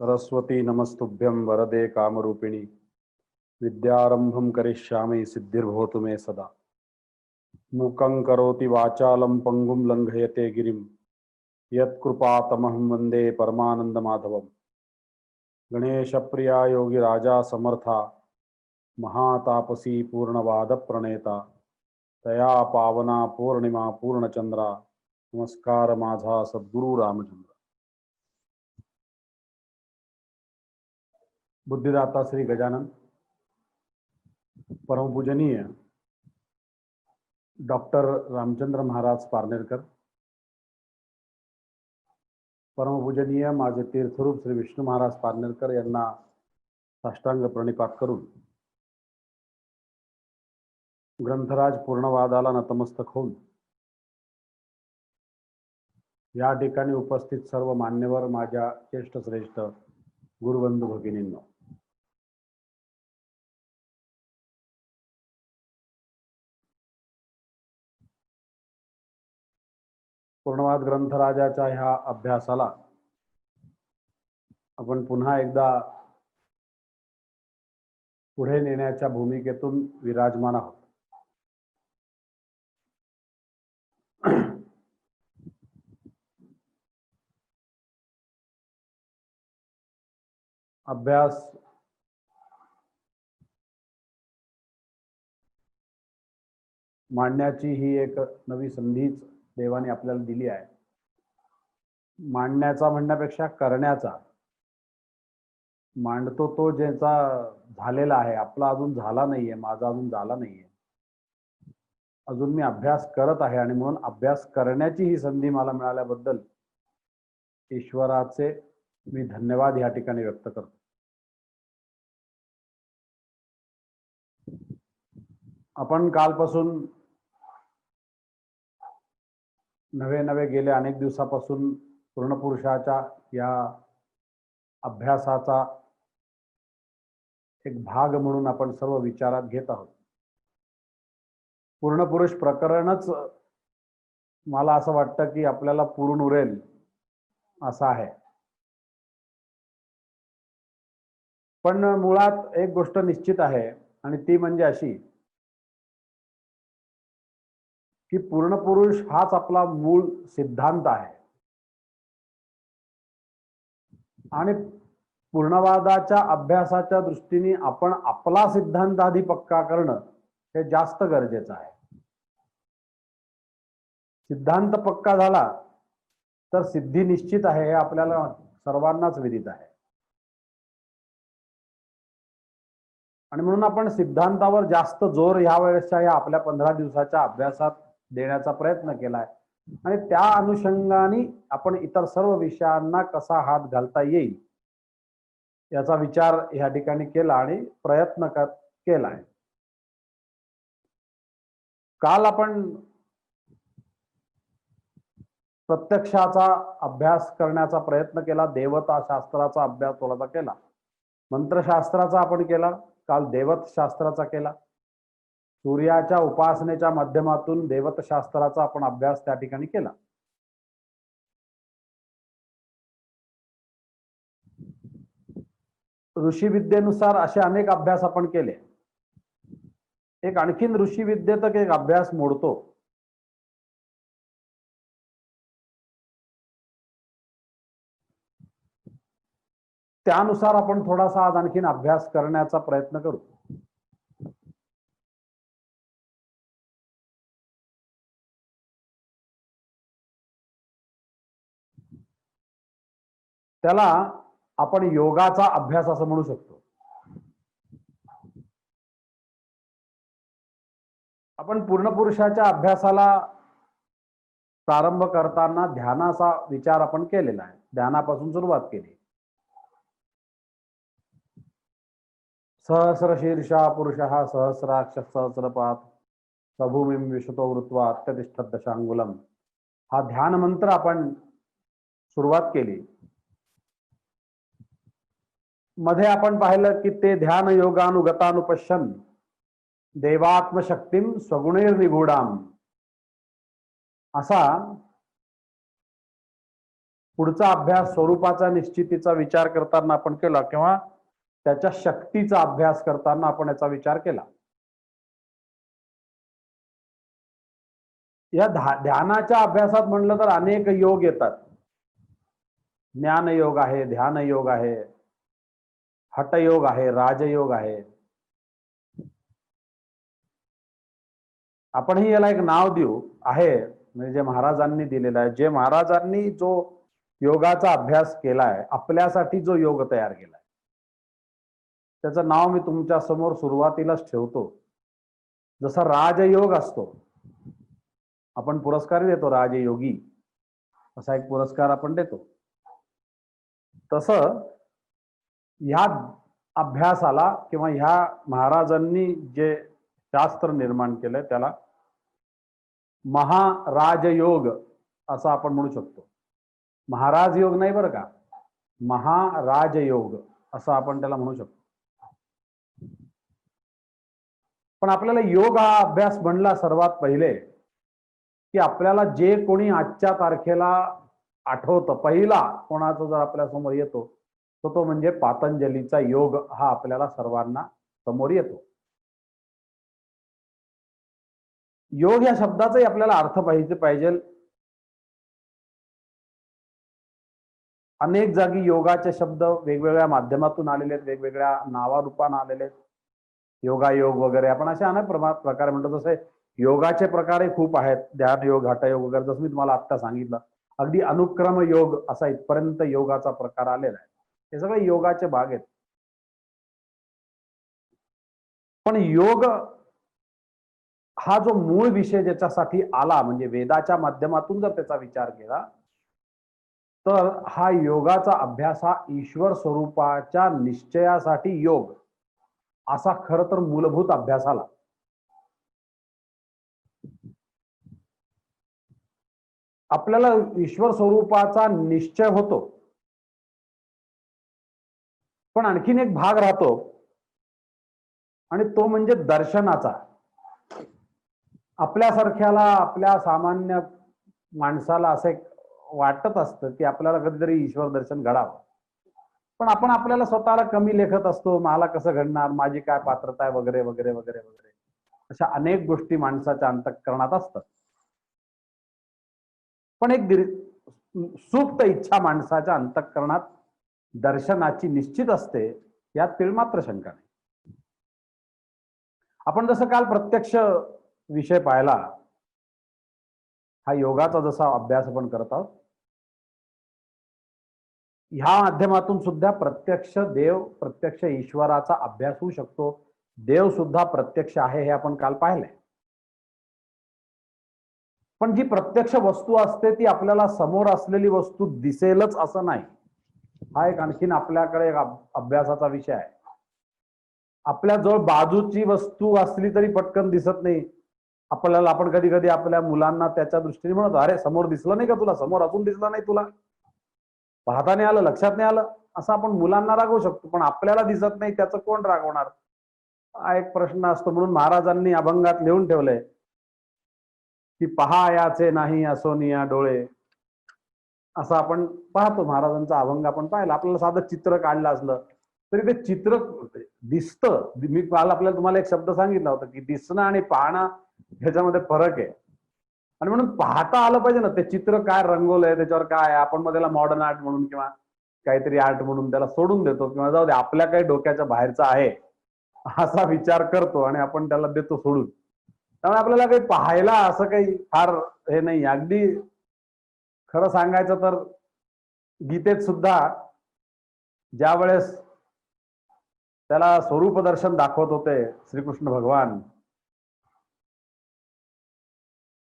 सरस्वती नमस्तुभ्यं वरदे कामरूपिणी विद्यारंभं करिष्यामि सिद्धिर्भवतु मे सदा। मूकं करोति वाचालं पंगुं लंघयते गिरिं यत्कृपातमहं वन्दे परमानन्दमाधवम्। गणेशप्रिया योगिराजा समर्था महातापसी पूर्णवाद प्रणेता तया पावना पूर्णिमा पूर्णचंद्रा नमस्कार माझा सद्गुरु रामचंद्र। बुद्धिदाता श्री गजानन परमपूजनीय डॉक्टर रामचंद्र महाराज पारनेरकर, परमपूजनीय माझे तीर्थरूप श्री विष्णू महाराज पारनेरकर यांना साष्टांग प्रणिपात करून ग्रंथराज पूर्णवादाला नतमस्तक होऊन या ठिकाणी उपस्थित सर्व मान्यवर माझ्या ज्येष्ठ श्रेष्ठ गुरुबंधू भगिनींनो, पूर्णवाद ग्रंथराजाच्या ह्या अभ्यासाला आपण पुन्हा एकदा पुढे नेण्याच्या भूमिकेतून विराजमान आहोत। अभ्यास मांडण्याची ही एक नवी संधीच देवाने आपल्याला दिली आहे। मांडण्याचा म्हणण्यापेक्षा करण्याचा, मांडतो तो ज्याचा झालेला आहे, आपला अजून झाला नाहीये, माझा अजून झाला नाहीये, अजून मी अभ्यास करत आहे आणि म्हणून अभ्यास करण्याची ही संधी मला मिळाल्याबद्दल ईश्वराचे मी धन्यवाद या ठिकाणी व्यक्त करतो। आपण कालपासून नवे गेले अनेक दिवसापासून पूर्णपुरुषाच्या या अभ्यासाचा एक भाग म्हणून आपण सर्व विचारात घेत आहोत। पूर्णपुरुष प्रकरणच मला असं वाटतं की आपल्याला पूर्ण उरेल असं आहे, पण मुळात एक गोष्ट निश्चित आहे आणि ती म्हणजे अशी की पूर्णपुरुष हाच आपला मूळ सिद्धांत आहे आणि पूर्णवादाच्या अभ्यासाच्या दृष्टीने आपण आपला सिद्धांत आधी पक्का करणं हे जास्त गरजेचं आहे। सिद्धांत पक्का झाला तर सिद्धी निश्चित आहे हे आपल्याला सर्वांनाच विदित आहे आणि म्हणून आपण सिद्धांतावर जास्त जोर ह्या वेळेसच्या या आपल्या 15 दिवसाच्या अभ्यासात देण्याचा प्रयत्न केलाय आणि त्या अनुषंगाने आपण इतर सर्व विषयांना कसा हात घालता येईल याचा विचार या ठिकाणी केला आणि प्रयत्न केलाय। काल आपण प्रत्यक्षाचा अभ्यास करण्याचा प्रयत्न केला, देवता शास्त्राचा अभ्यास थोडासा केला, मंत्रशास्त्राचा आपण केला, काल देवत शास्त्राचा केला, सूर्याच्या उपासनेच्या माध्यमातून देवत शास्त्राचा आपण अभ्यास त्या ठिकाणी केला। ऋषी विद्येनुसार असे अनेक अभ्यास आपण केले। एक आणखीन ऋषी विद्येत एक अभ्यास मोडतो, त्यानुसार आपण थोडासा आज आणखीन अभ्यास करण्याचा प्रयत्न करू। त्याला आपण योगाचा अभ्यास असं म्हणू शकतो। आपण पूर्णपुरुषाच्या अभ्यासाला प्रारंभ करताना ध्यानाचा विचार आपण केलेला आहे, ध्यानापासून सुरुवात केली। सहस्र शीर्षा पुरुषः सहस्राक्ष सहस्रपात सभूमिं विशतो वृत्वा अत्यतिष्ठत दशांगुलम हा ध्यान मंत्र आपण सुरुवात केली। मध्ये आपण पाहिलं की ते ध्यान योगानुगतानुपश्यन देवात्मशक्तीम स्वगुणैर्निगूढाम असा पुढचा अभ्यास स्वरूपाचा निश्चितीचा विचार करताना आपण केला किंवा त्याच्या शक्तीचा अभ्यास करताना आपण याचा विचार केला. या ध्यानाच्या अभ्यासात म्हणलं तर अनेक योग येतात. ज्ञान योग आहे, ध्यान योग आहे, हठयोग आहे, राजयोग आहे. आपणही याला एक नाव देऊ आहे, म्हणजे जे महाराजांनी दिलेलं आहे. जे महाराजांनी जो योगाचा अभ्यास केलाय, आपल्यासाठी जो योग तयार केलाय, त्याचं नाव मी तुमच्या समोर सुरुवातीलाच ठेवतो. जसा राजयोग असतो, आपण पुरस्कार देतो राजयोगी, असा एक पुरस्कार आपण देतो. तसं ह्या अभ्यासाला किंवा ह्या महाराजांनी जे शास्त्र निर्माण केलंय त्याला महाराजयोग असं आपण म्हणू शकतो. महाराज योग नाही बरं का, महाराजयोग असं आपण त्याला म्हणू शकतो. पण आपल्याला योग हा अभ्यास म्हणला सर्वात पहिले की आपल्याला जे कोणी आजच्या तारखेला आठवतं, पहिला कोणाचा जर आपल्या समोर येतो तो म्हणजे पातंजलीचा योग हा आपल्याला सर्वांना समोर येतो. योग या शब्दाचाही आपल्याला अर्थ पाहिजे. अनेक जागी योगाचे शब्द वेगवेगळ्या माध्यमातून आलेले आहेत, वेगवेगळ्या नावारूपाने आलेले आहेत. योगायोग वगैरे आपण असे अनेक प्रकार म्हणतो. जसे योगाचे प्रकारही खूप आहेत, ध्यान योग, हठयोग वगैरे, जसं मी तुम्हाला आता सांगितलं. अगदी अनुक्रम योग असा इथपर्यंत योगाचा प्रकार आलेला आहे. हे सगळे योगाचे भाग आहेत. पण योग हा जो मूळ विषय ज्याच्यासाठी आला, म्हणजे वेदाच्या माध्यमातून जर त्याचा विचार केला तर हा योगाचा अभ्यास हा ईश्वर स्वरूपाच्या निश्चयासाठी योग असा खरं तर मूलभूत अभ्यास आला. आपल्याला ईश्वर स्वरूपाचा निश्चय होतो, पण आणखीन एक भाग राहतो आणि तो म्हणजे दर्शनाचा. आपल्यासारख्याला, आपल्या सामान्य माणसाला असे वाटत असतं की आपल्याला कधीतरी ईश्वर दर्शन घडावं, पण आपण आपल्याला स्वतःला कमी लेखत असतो. मला कसं घडणार, माझी काय पात्रता आहे, वगैरे वगैरे वगैरे वगैरे, अशा अनेक गोष्टी माणसाच्या अंतःकरणात असतात. पण एक सुप्त इच्छा माणसाच्या अंतःकरणात दर्शनाची निश्चित असते, यात तिळमात्र शंका नाही. आपण जसं काल प्रत्यक्ष विषय पाहिला, हा योगाचा जसा अभ्यास आपण करत आहोत, ह्या माध्यमातून सुद्धा प्रत्यक्ष देव, प्रत्यक्ष ईश्वराचा अभ्यास होऊ शकतो. देव सुद्धा प्रत्यक्ष आहे हे आपण काल पाहिलंय. पण जी प्रत्यक्ष वस्तू असते ती आपल्याला समोर असलेली वस्तू दिसेलच असं नाही. हा एक आणखीन आपल्याकडे एक अभ्यासाचा विषय आहे. आपल्या जवळ बाजूची वस्तू असली तरी पटकन दिसत नाही आपल्याला. आपण कधी कधी आपल्या मुलांना त्याच्या दृष्टीने म्हणतो, अरे समोर दिसलं नाही का तुला, समोर अजून दिसलं नाही तुला, पाहता नाही आलं, लक्षात नाही आलं, असं आपण मुलांना रागवू शकतो. पण आपल्याला दिसत नाही त्याचं कोण रागवणार, हा एक प्रश्न असतो. म्हणून महाराजांनी अभंगात लिहून ठेवलंय की पहायाचे नाही असोनिया डोळे, असं आपण पाहतो. महाराजांचा अभंग आपण पाहिला. आपल्याला साधं चित्र काढलं असलं तरी ते चित्र दिसतं. मी काल आपल्याला तुम्हाला एक शब्द सांगितला होता की दिसणं आणि पाहणं ह्याच्यामध्ये फरक आहे. आणि म्हणून पाहता आलं पाहिजे ना, ते चित्र काय रंगवलंय, त्याच्यावर काय, आपण मग त्याला मॉडर्न आर्ट म्हणून किंवा काहीतरी आर्ट म्हणून त्याला सोडून देतो, किंवा जाऊ दे आपल्या काही डोक्याच्या बाहेरचा आहे असा विचार करतो आणि आपण त्याला देतो सोडून. त्यामुळे आपल्याला काही पाहायला असं काही फार हे नाही. अगदी खरं सांगायचं तर गीतेत सुद्धा ज्या वेळेस त्याला स्वरूप दर्शन दाखवत होते श्रीकृष्ण भगवान,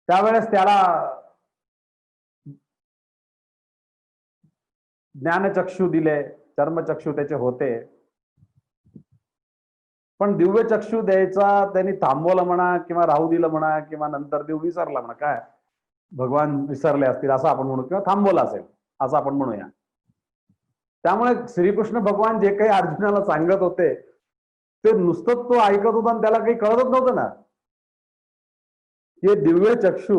त्यावेळेस त्याला ज्ञानचक्षु दिले, चर्मचक्षु त्याचे होते, पण दिव्य चक्षु द्यायचा त्यांनी थांबवलं म्हणा, किंवा राहू दिलं म्हणा, किंवा नंतर देव विसरला म्हणा, काय भगवान विसरले असतील असं आपण म्हणू, किंवा थांबवलं असेल असं आपण म्हणूया. त्यामुळे श्रीकृष्ण भगवान जे काही अर्जुनाला सांगत होते ते नुसतं तो ऐकत होता आणि त्याला काही कळतच नव्हतं ना. हे दिव्य चक्षु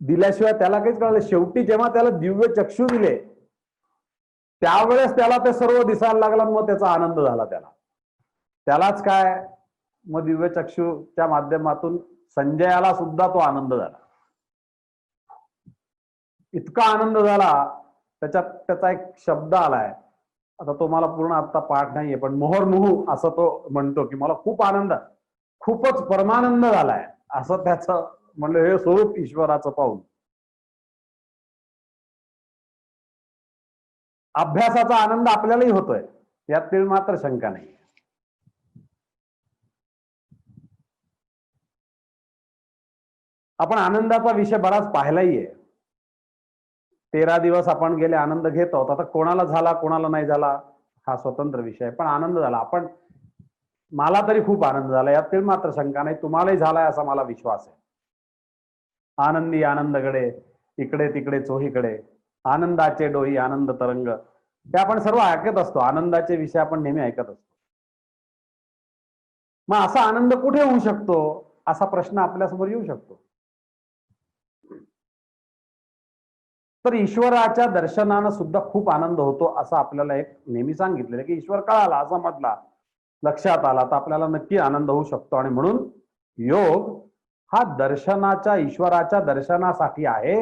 दिल्याशिवाय त्याला काहीच कळलं. शेवटी जेव्हा त्याला दिव्य चक्षु दिले त्यावेळेस त्याला ते सर्व दिसायला लागला, मग त्याचा आनंद झाला. त्यालाच काय, मग दिव्य चक्षुच्या माध्यमातून संजयाला सुद्धा तो आनंद झाला. इतका आनंद झाला, त्याच्यात त्याचा एक शब्द आलाय, आता तो मला पूर्ण आता पाठ नाहीये, पण मोहरमुहू असं तो म्हणतो की मला खूप आनंद, खूपच परमानंद झालाय, असं त्याचं म्हणलं हे स्वरूप ईश्वराचं पाहून. अभ्यासाचा आनंद आपल्यालाही होतोय, यात तीळ मात्र शंका नाही. आपण आनंदाचा विषय बराच पाहिलाही आहे. 13 दिवस आपण गेले आनंद घेत आहोत. आता कोणाला झाला कोणाला नाही झाला हा स्वतंत्र विषय, पण आनंद झाला. मला तरी खूप आनंद झाला, यात तीळ मात्र शंका नाही. तुम्हालाही झालाय असा मला विश्वास आहे. आनंदी आनंदगडे, इकडे तिकडे चोहीकडे, आनंदाचे डोही आनंद तरंग, ते आपण सर्व ऐकत असतो. आनंदाचे विषय आपण नेहमी ऐकत असतो. मग असा आनंद कुठे होऊ शकतो, असा प्रश्न आपल्यासमोर येऊ शकतो. तर ईश्वराच्या दर्शनानं सुद्धा खूप आनंद होतो, असं आपल्याला एक नेहमी सांगितलेलं की ईश्वर कळाला, असा म्हटला, लक्षात आला, तर आपल्याला नक्की आनंद होऊ शकतो. आणि म्हणून योग हा दर्शनाच्या, ईश्वराच्या दर्शनासाठी आहे.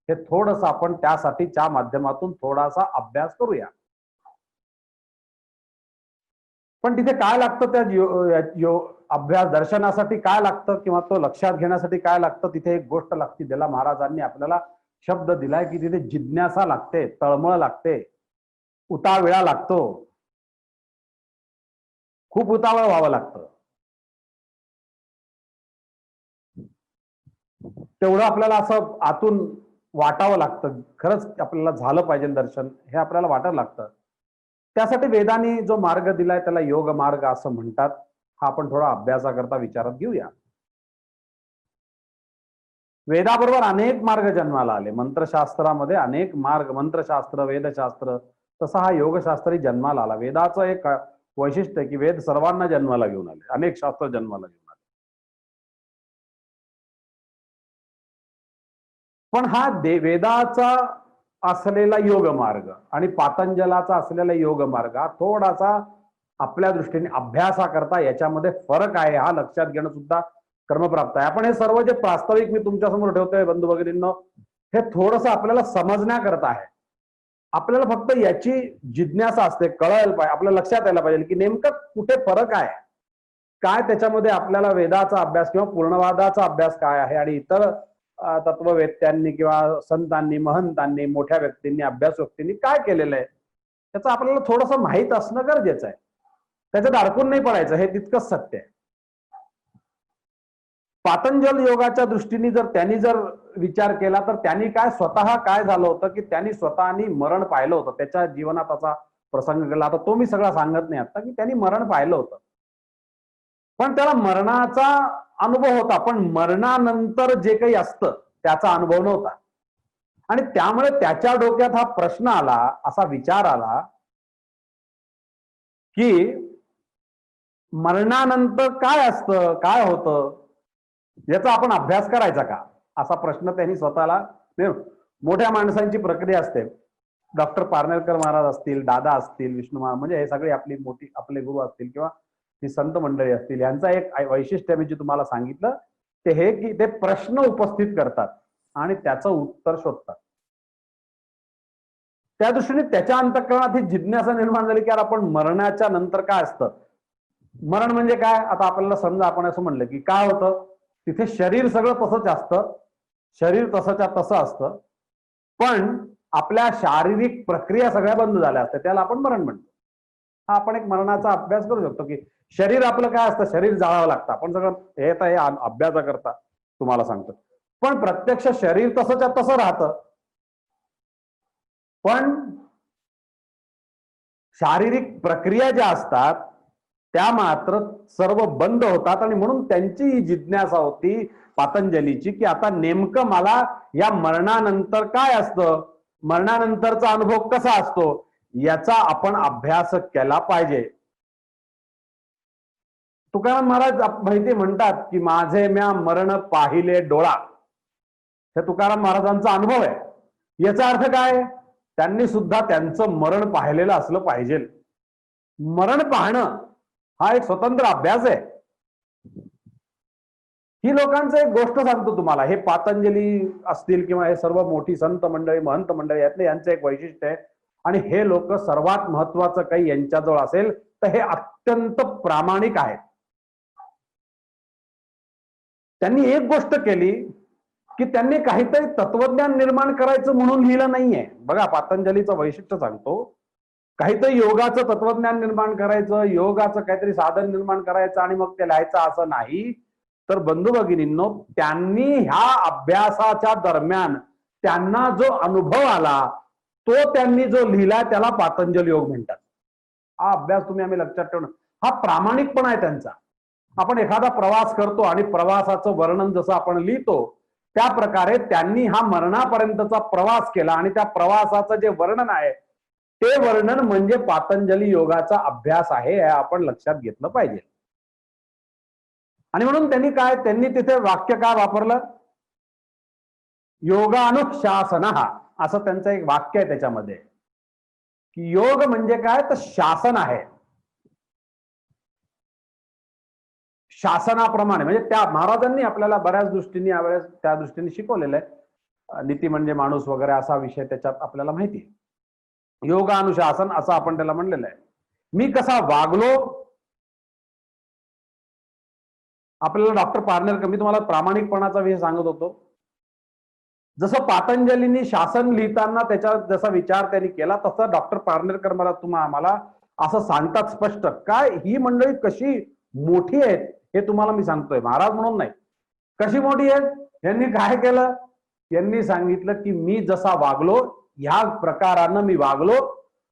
हे थोडंसं आपण त्यासाठीच्या माध्यमातून थोडासा अभ्यास करूया. पण तिथे काय लागतं, त्या अभ्यास दर्शनासाठी काय लागतं किंवा तो लक्षात घेण्यासाठी काय लागतं, तिथे एक गोष्ट लागते, ज्याला महाराजांनी आपल्याला शब्द दिलाय की तिथे जिज्ञासा लागते, तळमळ लागते, उताविळा लागतो, खूप उतावळ व्हावं लागतं. तेवढं आपल्याला असं आतून वाटावं लागतं, खरंच आपल्याला झालं पाहिजे दर्शन, हे आपल्याला वाटायला लागतं. त्यासाठी वेदांनी जो मार्ग दिलाय त्याला योग मार्ग असं म्हणतात. हा आपण थोडा अभ्यासाकरता विचारात घेऊया. वेदाबरोबर अनेक मार्ग जन्माला आले. मंत्रशास्त्रामध्ये अनेक मार्ग, मंत्रशास्त्र, वेदशास्त्र, तसा हा योगशास्त्रही जन्माला आला. वेदाचं एक वैशिष्ट्य आहे की वेद सर्वांना जन्माला घेऊन आले, अनेक शास्त्र जन्माला घेऊन आले. पण हा वेदाचा असलेला योग मार्ग आणि पातंजलाचा असलेला योग मार्ग हा थोडासा आपल्या दृष्टीने अभ्यासाकरता याच्यामध्ये फरक आहे, हा लक्षात घेणं सुद्धा कर्मप्राप्त आहे. आपण हे सर्व जे प्रास्ताविक मी तुमच्या समोर ठेवतोय बंधू भगिनींनो, हे थोडंसं आपल्याला समजण्याकरता आहे. आपल्याला फक्त याची जिज्ञासा असते, कळायला पाहिजे, आपल्या लक्षात यायला पाहिजे की नेमकं कुठे फरक आहे, काय त्याच्यामध्ये आपल्याला वेदाचा अभ्यास किंवा पूर्णवादाचा अभ्यास काय आहे आणि इतर तत्ववेत्यांनी किंवा संतांनी, महंतांनी, मोठ्या व्यक्तींनी, अभ्यास व्यक्तींनी काय केलेलं आहे, त्याचं आपल्याला थोडंसं माहीत असणं गरजेचं आहे. त्याच्यात अडकून नाही पडायचं, हे तितकंच सत्य आहे. पातंजल योगाच्या दृष्टीने त्यांनी जर विचार केला तर त्यांनी स्वतः काय झालं होतं की त्यांनी स्वतःनी मरण पाहिलं होतं. त्याच्या जीवनात असा प्रसंग घडला, आता तो मी सगळा सांगत नाही आता, की त्यांनी मरण पाहिलं होतं, पण त्याला मरणाचा अनुभव होता, पण मरणानंतर जे काही असतं त्याचा अनुभव नव्हता. आणि त्यामुळे त्याच्या डोक्यात हा प्रश्न आला, असा विचार आला की मरणानंतर काय असतं, काय होतं, याचा आपण अभ्यास करायचा का, असा प्रश्न त्यांनी स्वतःला. मोठ्या माणसांची प्रक्रिया असते. डॉक्टर पारनेरकर महाराज असतील, दादा असतील, विष्णू महाराज, म्हणजे हे सगळे आपली मोठी आपले गुरु असतील किंवा ही संत मंडळी असतील, यांचा एक वैशिष्ट्य मी जे तुम्हाला सांगितलं ते हे की ते प्रश्न उपस्थित करतात आणि त्याचं उत्तर शोधतात. त्या दृष्टीने त्याच्या अंतःकरणात ही जिज्ञासा निर्माण झाली की यार आपण मरणाच्या नंतर काय असतं, मरण म्हणजे काय. आता आपल्याला समजा आपण असं म्हणलं की काय होतं, तिथे शरीर सगळं तसंच असतं, शरीर तसंच्या तसं असतं, पण आपल्या शारीरिक प्रक्रिया सगळ्या बंद झाल्या असतात, त्याला आपण मरण म्हणतो. हा आपण एक मरणाचा अभ्यास करू शकतो की शरीर आपलं काय असतं, शरीर जाळावं लागतं, आपण सगळं हे तर हे अभ्यासाकरता तुम्हाला सांगतो. पण प्रत्यक्ष शरीर तसंच्या तसं राहतं, पण शारीरिक प्रक्रिया ज्या असतात त्या मात्र सर्व बंद होतात. आणि म्हणून त्यांची ही जिज्ञासा होती पातंजलीची की आता नेमकं मला या मरणानंतर काय असतं, मरणानंतरचा अनुभव कसा असतो, याचा आपण अभ्यास केला पाहिजे. तुकाराम महाराज माहिती म्हणतात की माझे म्या मरण पाहिले डोळा, हे तुकाराम महाराजांचा अनुभव आहे। याचा अर्थ काय? त्यांनी सुद्धा त्यांचं मरण पाहिलेलं असलं पाहिजे। मरण पाहणं हा एक स्वतंत्र अभ्यास आहे। ही लोकांचं एक गोष्ट सांगतो तुम्हाला, हे पातंजली असतील किंवा हे सर्व मोठी संत मंडळी महंत मंडळी यातले यांचं एक वैशिष्ट्य आहे। आणि हे लोक सर्वात महत्वाचं काही यांच्याजवळ असेल तर हे अत्यंत प्रामाणिक आहेत। त्यांनी एक गोष्ट केली की त्यांनी काहीतरी तत्वज्ञान निर्माण करायचं म्हणून लिहिलं नाहीये। बघा पातंजलीचं वैशिष्ट्य सांगतो, काहीतरी योगाचं तत्वज्ञान निर्माण करायचं, योगाचं काहीतरी साधन निर्माण करायचं आणि मग ते लिहायचं असं नाही। तर बंधू भगिनींनो, त्यांनी ह्या अभ्यासाच्या दरम्यान त्यांना जो अनुभव आला तो त्यांनी जो लिहिला त्याला पातंजल योग म्हणतात। हा अभ्यास तुम्ही आम्ही लक्षात ठेवणं, हा प्रामाणिकपणा आहे त्यांचा। आपण एखादा प्रवास करतो आणि प्रवासाचं वर्णन जसं आपण लिहितो त्या प्रकारे त्यांनी हा मरणापर्यंतचा प्रवास केला आणि त्या प्रवासाचं जे वर्णन आहे ते वर्णन म्हणजे पातंजली योगाचा अभ्यास आहे, हे आपण लक्षात घेतलं पाहिजे। आणि म्हणून त्यांनी तिथे वाक्य काय वापरलं? योगानुशासनः असं त्यांचं एक वाक्य आहे त्याच्यामध्ये, की योग म्हणजे काय तर शासन आहे। शासनाप्रमाणे म्हणजे त्या महाराजांनी आपल्याला बऱ्याच दृष्टीने यावेळेस त्या दृष्टीने शिकवलेलं आहे। नीती म्हणजे माणूस वगैरे असा विषय त्याच्यात आपल्याला माहिती आहे। योगानुशासन असं आपण त्याला म्हणलेलं आहे। मी कसा वागलो, आपल्याला डॉक्टर पारनेरकर, मी तुम्हाला प्रामाणिकपणाचा विषय सांगत होतो, जसं पातंजलींनी शासन लिहिताना त्याच्यात जसा विचार त्यांनी केला तसं डॉक्टर पारनेरकर आम्हाला असं सांगतात स्पष्ट, काय ही मंडळी कशी मोठी आहेत हे तुम्हाला मी सांगतोय, महाराज म्हणून नाही, कशी मोठी आहेत। यांनी काय केलं? यांनी सांगितलं की मी जसा वागलो ह्या प्रकारानं मी वागलो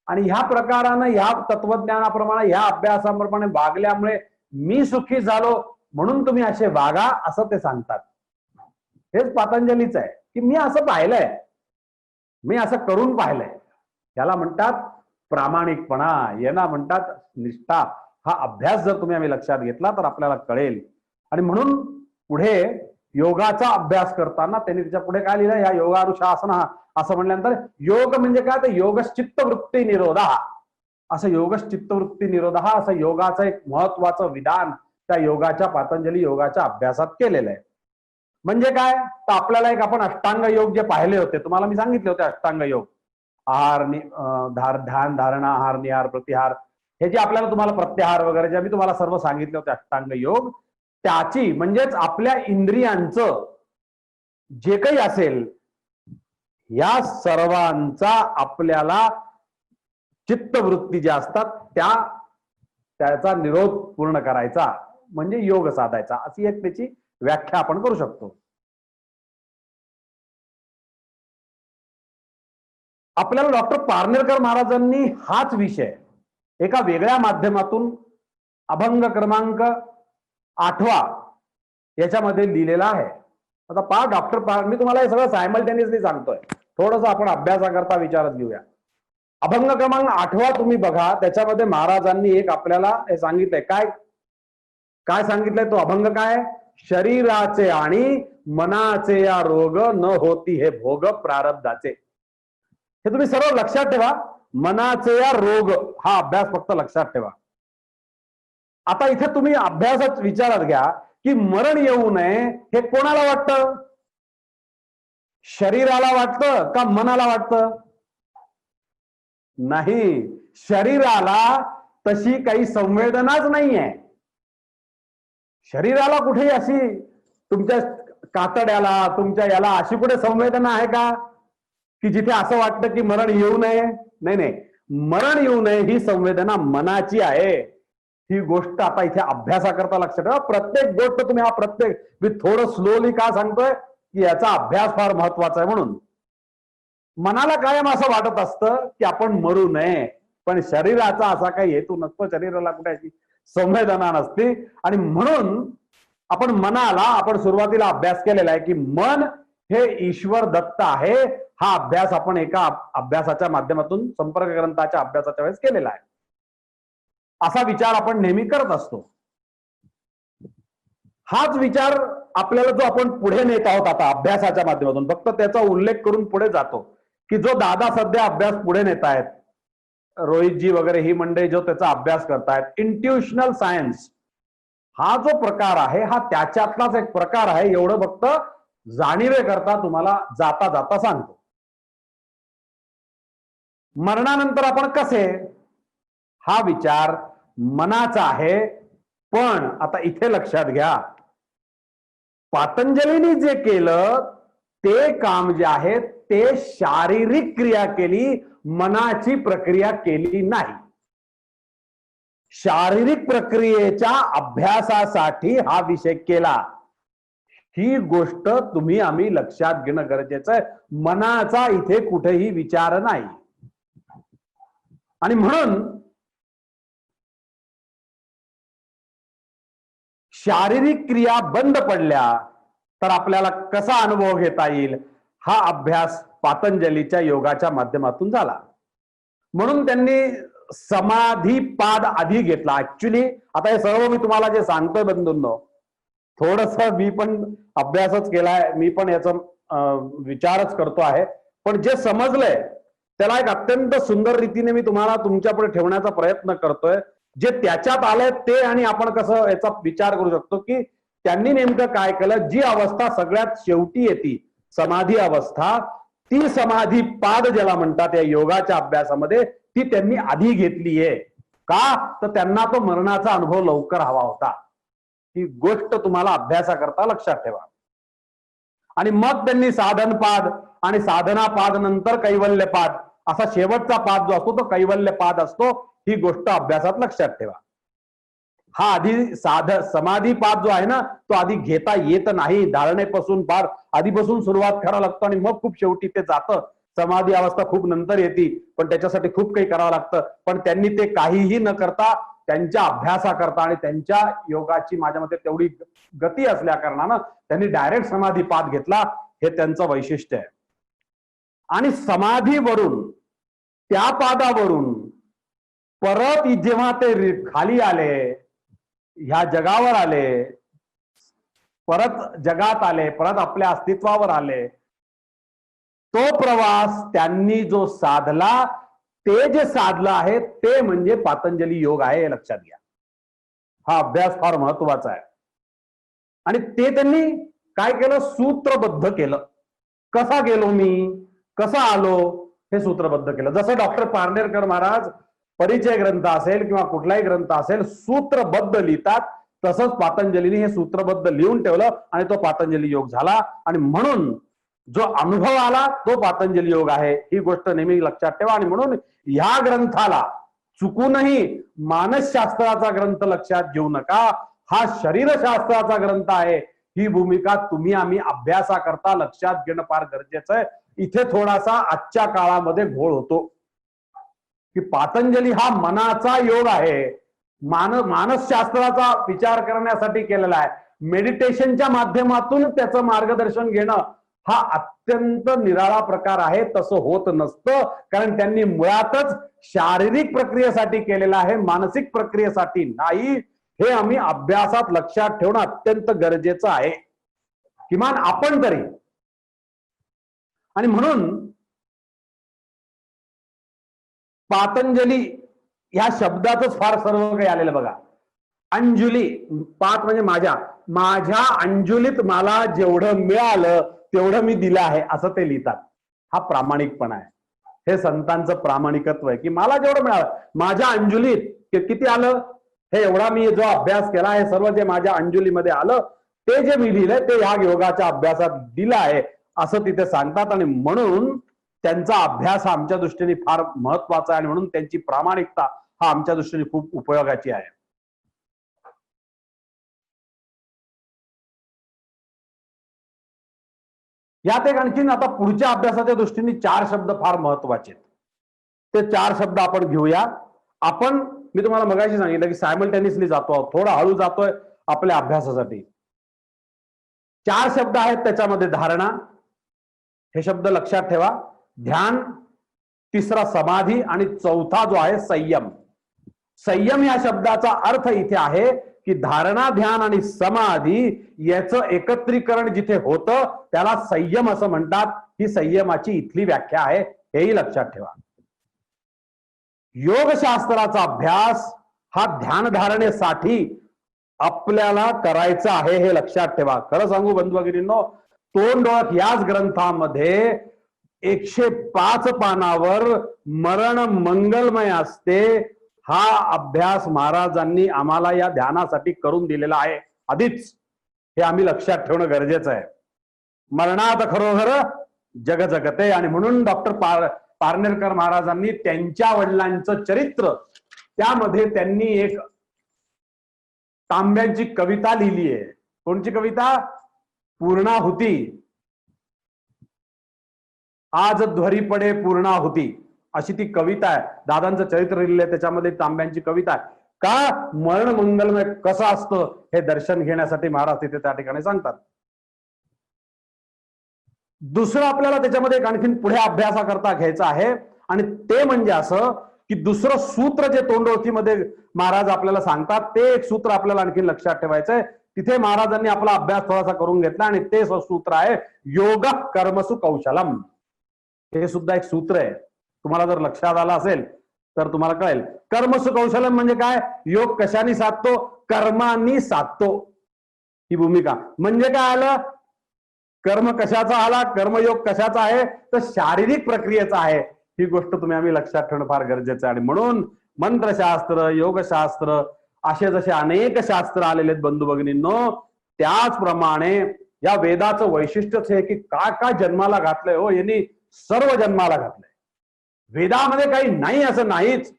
आणि ह्या प्रकारानं ह्या तत्वज्ञानाप्रमाणे ह्या अभ्यासाप्रमाणे वागल्यामुळे मी सुखी झालो, म्हणून तुम्ही असे वागा असं ते सांगतात। हेच पातंजलीच आहे की मी असं पाहिलंय, मी असं करून पाहिलंय। याला म्हणतात प्रामाणिकपणा, यांना म्हणतात निष्ठा। हा अभ्यास जर तुम्ही आम्ही लक्षात घेतला तर आपल्याला कळेल। आणि म्हणून पुढे योगाचा अभ्यास करताना त्यांनी त्याच्या पुढे काय लिहिलं? या योगानुशासन असं म्हणल्यानंतर योग म्हणजे काय तर योगश्चित्त वृत्ती निरोधा, असं योगश्चित्त वृत्ती निरोधा असं योगाचं एक महत्वाचं विधान त्या योगाच्या पातंजली योगाच्या अभ्यासात केलेलं आहे। म्हणजे काय तर आपल्याला एक आपण अष्टांग योग जे पाहिले होते, तुम्हाला मी सांगितले होते अष्टांग योग, आहार ध्यान धारणा आहार निहार प्रतिहार, हे जे आपल्याला तुम्हाला प्रत्याहार वगैरे जे मी तुम्हाला सर्व सांगितले होते अष्टांग योग, त्याची म्हणजेच आपल्या इंद्रियांचं जे काही असेल या सर्वांचा आपल्याला चित्तवृत्ती ज्या असतात त्याचा निरोध पूर्ण करायचा म्हणजे योग साधायचा, अशी एक त्याची व्याख्या आपण करू शकतो। आपल्याला डॉक्टर पारनेरकर महाराजांनी हाच विषय एका वेगळ्या माध्यमातून अभंग क्रमांक 8 याच्यामध्ये लिहिलेला आहे। आता पहा डॉक्टर मी तुम्हाला हे सगळं सायमल्टेनियसली सांगतोय, थोडंसं आपण अभ्यासाकरता विचारत घेऊया। अभंग क्रमांक 8 तुम्ही बघा, त्याच्यामध्ये महाराजांनी एक आपल्याला हे सांगितलंय, काय सांगितलंय तो अभंग काय? शरीराचे आणि मनाचे या रोग न होती हे भोग प्रारब्धाचे। हे तुम्ही सर्व लक्षात ठेवा, मनाचे या रोग हा अभ्यास फक्त लक्षात ठेवा। आता इथे तुम्ही अभ्यासात विचारात घ्या की मरण येऊ नये हे कोणाला वाटतं? शरीराला वाटतं का मनाला वाटतं? नाही, शरीराला तशी काही संवेदनाच नाहीये। शरीराला कुठे अशी तुमच्या कातड्याला तुमच्या याला अशी कुठे संवेदना आहे का की जिथे असं वाटतं की मरण येऊ नये? नाही, मरण येऊ नये ही संवेदना मनाची आहे। ही गोष्ट आता इथे अभ्यासाकरता लक्षात ठेवा। प्रत्येक गोष्ट तुम्ही मी थोडं स्लोली का सांगतोय की याचा अभ्यास फार महत्वाचा आहे। म्हणून मनाला कायम असं वाटत असतं की आपण मरू नये, पण शरीराचा असा काही हेतू नसतो, शरीराला कुठे अशी संवेदना नसते। आणि म्हणून आपण सुरुवातीला अभ्यास केलेला आहे की मन हे ईश्वर दत्त आहे। हा अभ्यास आपण एका अभ्यासाच्या माध्यमातून संपर्क ग्रंथाच्या अभ्यासाच्या वेळेस केलेला आहे। असा विचार आपण नेहमी करत असतो। हाच विचार आपल्याला जो आपण पुढे नेत आहोत आता अभ्यासाच्या माध्यमातून, फक्त त्याचा उल्लेख करून पुढे जातो की जो दादा सध्या अभ्यास पुढे नेत आहेत, रोहितजी वगैरे ही मंडळी जो त्याचा अभ्यास करतायत, इंट्युशनल सायन्स हा जो प्रकार आहे हा त्याच्यातलाच एक प्रकार आहे, एवढं फक्त जाणीवे करता तुम्हाला जाता जाता सांगतो. मरणानंतर आपण कसे, हा विचार मनाचा आहे. पण आता इथे लक्षात घ्या, पातंजलींनी जे केलं ते काम जे आहे ते शारीरिक क्रिया केली, मनाची प्रक्रिया केली नाही. शारीरिक प्रक्रियेच्या अभ्यासासाठी हा विषय केला. ही गोष्ट तुम्ही आम्ही लक्षात घेणं गरजेचं आहे. मनाचा इथे कुठेही विचार नाही. आणि म्हणून शारीरिक क्रिया बंद पडल्या तर आपल्याला कसा अनुभव घेता येईल, हा अभ्यास पातंजलीच्या योगाच्या माध्यमातून झाला. म्हणून त्यांनी समाधीपाद आधी घेतला. ऍक्च्युली आता हे सर्व मी तुम्हाला जे सांगतोय बंधूंनो, थोडस मी पण अभ्यासच केलाय, मी पण याचा विचारच करतो आहे, पण जे समजलंय त्याला एक अत्यंत सुंदर रीतीने मी तुम्हाला तुमच्या पुढे ठेवण्याचा प्रयत्न करतोय. जे त्याच्यात आलंय ते, आणि आपण कसं याचा विचार करू शकतो की त्यांनी नेमकं काय केलं. जी अवस्था सगळ्यात शेवटी येते समाधी अवस्था, ती समाधी पाद ज्याला म्हणतात या योगाच्या अभ्यासामध्ये, ती त्यांनी आधी घेतलीये. का तर त्यांना तो मरणाचा अनुभव लवकर हवा होता. ही गोष्ट तुम्हाला अभ्यासाकरता लक्षात ठेवा. आणि मग त्यांनी साधनपाद आणि साधनापाद नंतर कैवल्यपाद असा शेवटचा पाद जो असतो तो कैवल्यपाद असतो. ही गोष्ट अभ्यासात लक्षात ठेवा. हा आधी समाधीपाद जो आहे ना तो आधी घेता येत नाही. धारणेपासून फार आधीपासून सुरुवात करावं लागतं आणि मग खूप शेवटी ते जातं. समाधी अवस्था खूप नंतर येते, पण त्याच्यासाठी खूप काही करावं लागतं. पण त्यांनी ते काहीही न करता त्यांच्या अभ्यासाकरता आणि त्यांच्या योगाची माझ्या मते तेवढी गती असल्या कारणानं त्यांनी डायरेक्ट समाधीपाद घेतला. हे त्यांचं वैशिष्ट्य आहे. आणि समाधीवरून त्या पादावरून परत जेव्हा ते खाली आले, ह्या जगावर आले, परत जगात आले, परत आपल्या अस्तित्वावर आले, तो प्रवास त्यांनी जो साधला, ते जे साधलं आहे ते म्हणजे पातंजली योग आहे, हे लक्षात घ्या. हा अभ्यास फार महत्वाचा आहे. आणि ते त्यांनी काय केलं, सूत्रबद्ध केलं. कसा गेलो मी, कसा आलो, हे सूत्रबद्ध केलं. जसं डॉक्टर पारनेरकर महाराज परिचय ग्रंथ असेल किंवा कुठलाही ग्रंथ असेल सूत्रबद्ध लिहितात, तसंच पातंजलीने हे सूत्रबद्ध लिहून ठेवलं आणि तो पातंजली योग झाला. आणि म्हणून जो अनुभव आला तो पातंजली योग आहे, ही गोष्ट नेहमी लक्षात ठेवा. आणि म्हणून ह्या ग्रंथाला चुकूनही मानसशास्त्राचा ग्रंथ लक्षात घेऊ नका. हा शरीरशास्त्राचा ग्रंथ आहे. ही भूमिका तुम्ही आम्ही अभ्यासाकरता लक्षात घेणं फार गरजेचं आहे. इथे थोडासा आजच्या काळामध्ये घोळ होतो की पातंजली हा मनाचा योग आहे, मानसशास्त्राचा विचार करण्यासाठी केलेला आहे. मेडिटेशनच्या माध्यमातून त्याचं मार्गदर्शन घेणं हा अत्यंत निराळा प्रकार आहे. तसं होत नसतं, कारण त्यांनी मुळातच शारीरिक प्रक्रियेसाठी केलेलं आहे, मानसिक प्रक्रियेसाठी नाही. हे आम्ही अभ्यासात लक्षात ठेवणं अत्यंत गरजेचं आहे, किमान आपण तरी. आणि म्हणून पातंजली ह्या शब्दातच फार सर्व काही आलेलं बघा. अंजुली, पात म्हणजे माझ्या अंजुलीत मला जेवढं मिळालं तेवढं मी दिलं आहे, असं ते लिहितात. हा प्रामाणिकपणा आहे. हे संतांचं प्रामाणिकत्व आहे की मला जेवढं मिळालं माझ्या अंजुलीत किती आलं, हे एवढा मी जो अभ्यास केला, हे सर्व जे माझ्या अंजुलीमध्ये आलं ते जे मी लिहिलंय ते ह्या योगाच्या अभ्यासात दिलं आहे, असं तिथे सांगतात. आणि म्हणून त्यांचा अभ्यास हा आमच्या दृष्टीने फार महत्वाचा आहे. आणि म्हणून त्यांची प्रामाणिकता हा आमच्या दृष्टीने खूप उपयोगाची आहे. यात एक आणखीन आता पुढच्या अभ्यासाच्या दृष्टीने 4 शब्द फार महत्वाचे आहेत. ते 4 शब्द आपण घेऊया. आपण, मी तुम्हाला मगाशी सांगितलं की सायमल्टेनियसली जातो आहोत, थोडा हळू जातोय आपल्या अभ्यासासाठी. 4 शब्द आहेत त्याच्यामध्ये. धारणा, हे शब्द लक्षात ठेवा. ध्यान, तिसरा समाधी, आणि चौथा जो आहे संयम. संयम या शब्दाचा अर्थ इथे आहे की धारणा, ध्यान आणि समाधी याचं एकत्रीकरण जिथे होतं त्याला संयम असं म्हणतात. ही संयमाची इथली व्याख्या आहे, हेही लक्षात ठेवा. योगशास्त्राचा अभ्यास हा ध्यान धारणेसाठी आपल्याला करायचा आहे, हे लक्षात ठेवा. खरं सांगू बंधू भगिनींनो, तोंड ओळख याच ग्रंथामध्ये 105 पानावर मरण मंगलमय असते हा अभ्यास महाराजांनी आम्हाला या ध्यानासाठी करून दिलेला आहे आधीच. हे आम्ही लक्षात ठेवणं गरजेचं आहे. मरणात खरोखर जग जगते. आणि म्हणून डॉक्टर पारनेरकर महाराजांनी त्यांच्या वडिलांचं चरित्र त्यामध्ये त्यांनी एक तांब्यांची कविता लिहिली आहे. कोणची कविता? पूर्णाहुती. आज ध्वरी पडे पूर्णाहुती अशी ती कविता आहे. दादांचं चरित्र लिहिलंय त्याच्यामध्ये तांब्यांची कविता आहे. का? मरण मंगलमय कसं असतं हे दर्शन घेण्यासाठी महाराज तिथे त्या ठिकाणी सांगतात. दुसरं आपल्याला त्याच्यामध्ये आणखीन पुढे अभ्यासाकरता घ्यायचं आहे आणि ते म्हणजे असं की दुसरं सूत्र जे तोंडओळखीमध्ये महाराज आपल्याला सांगतात ते एक सूत्र आपल्याला आणखीन लक्षात ठेवायचंय. तिथे महाराजांनी आपला अभ्यास थोडासा करून घेतला आणि ते सूत्र आहे योग कर्मसु कौशलम. हे सुद्धा एक सूत्र आहे. तुम्हाला जर लक्षात आलं असेल तर तुम्हाला कळेल. कर्मसु कौशलम म्हणजे काय? योग कशाने साधतो? कर्मांनी साधतो. ही भूमिका म्हणजे काय आलं? कर्म कशाचा आला? कर्मयोग कशाचा आहे? तर शारीरिक प्रक्रियेचा आहे. ही गोष्ट तुम्ही आम्ही लक्षात ठेवणं फार गरजेचं आहे. आणि म्हणून मंत्रशास्त्र, योगशास्त्र असे जसे अनेक शास्त्र आलेले आहेत बंधू भगिनींनो, त्याचप्रमाणे या वेदाचं वैशिष्ट्यच आहे की काय जन्माला घातलंय हो यांनी, सर्व जन्माला घातलंय. वेदामध्ये काही नाही असं नाहीच.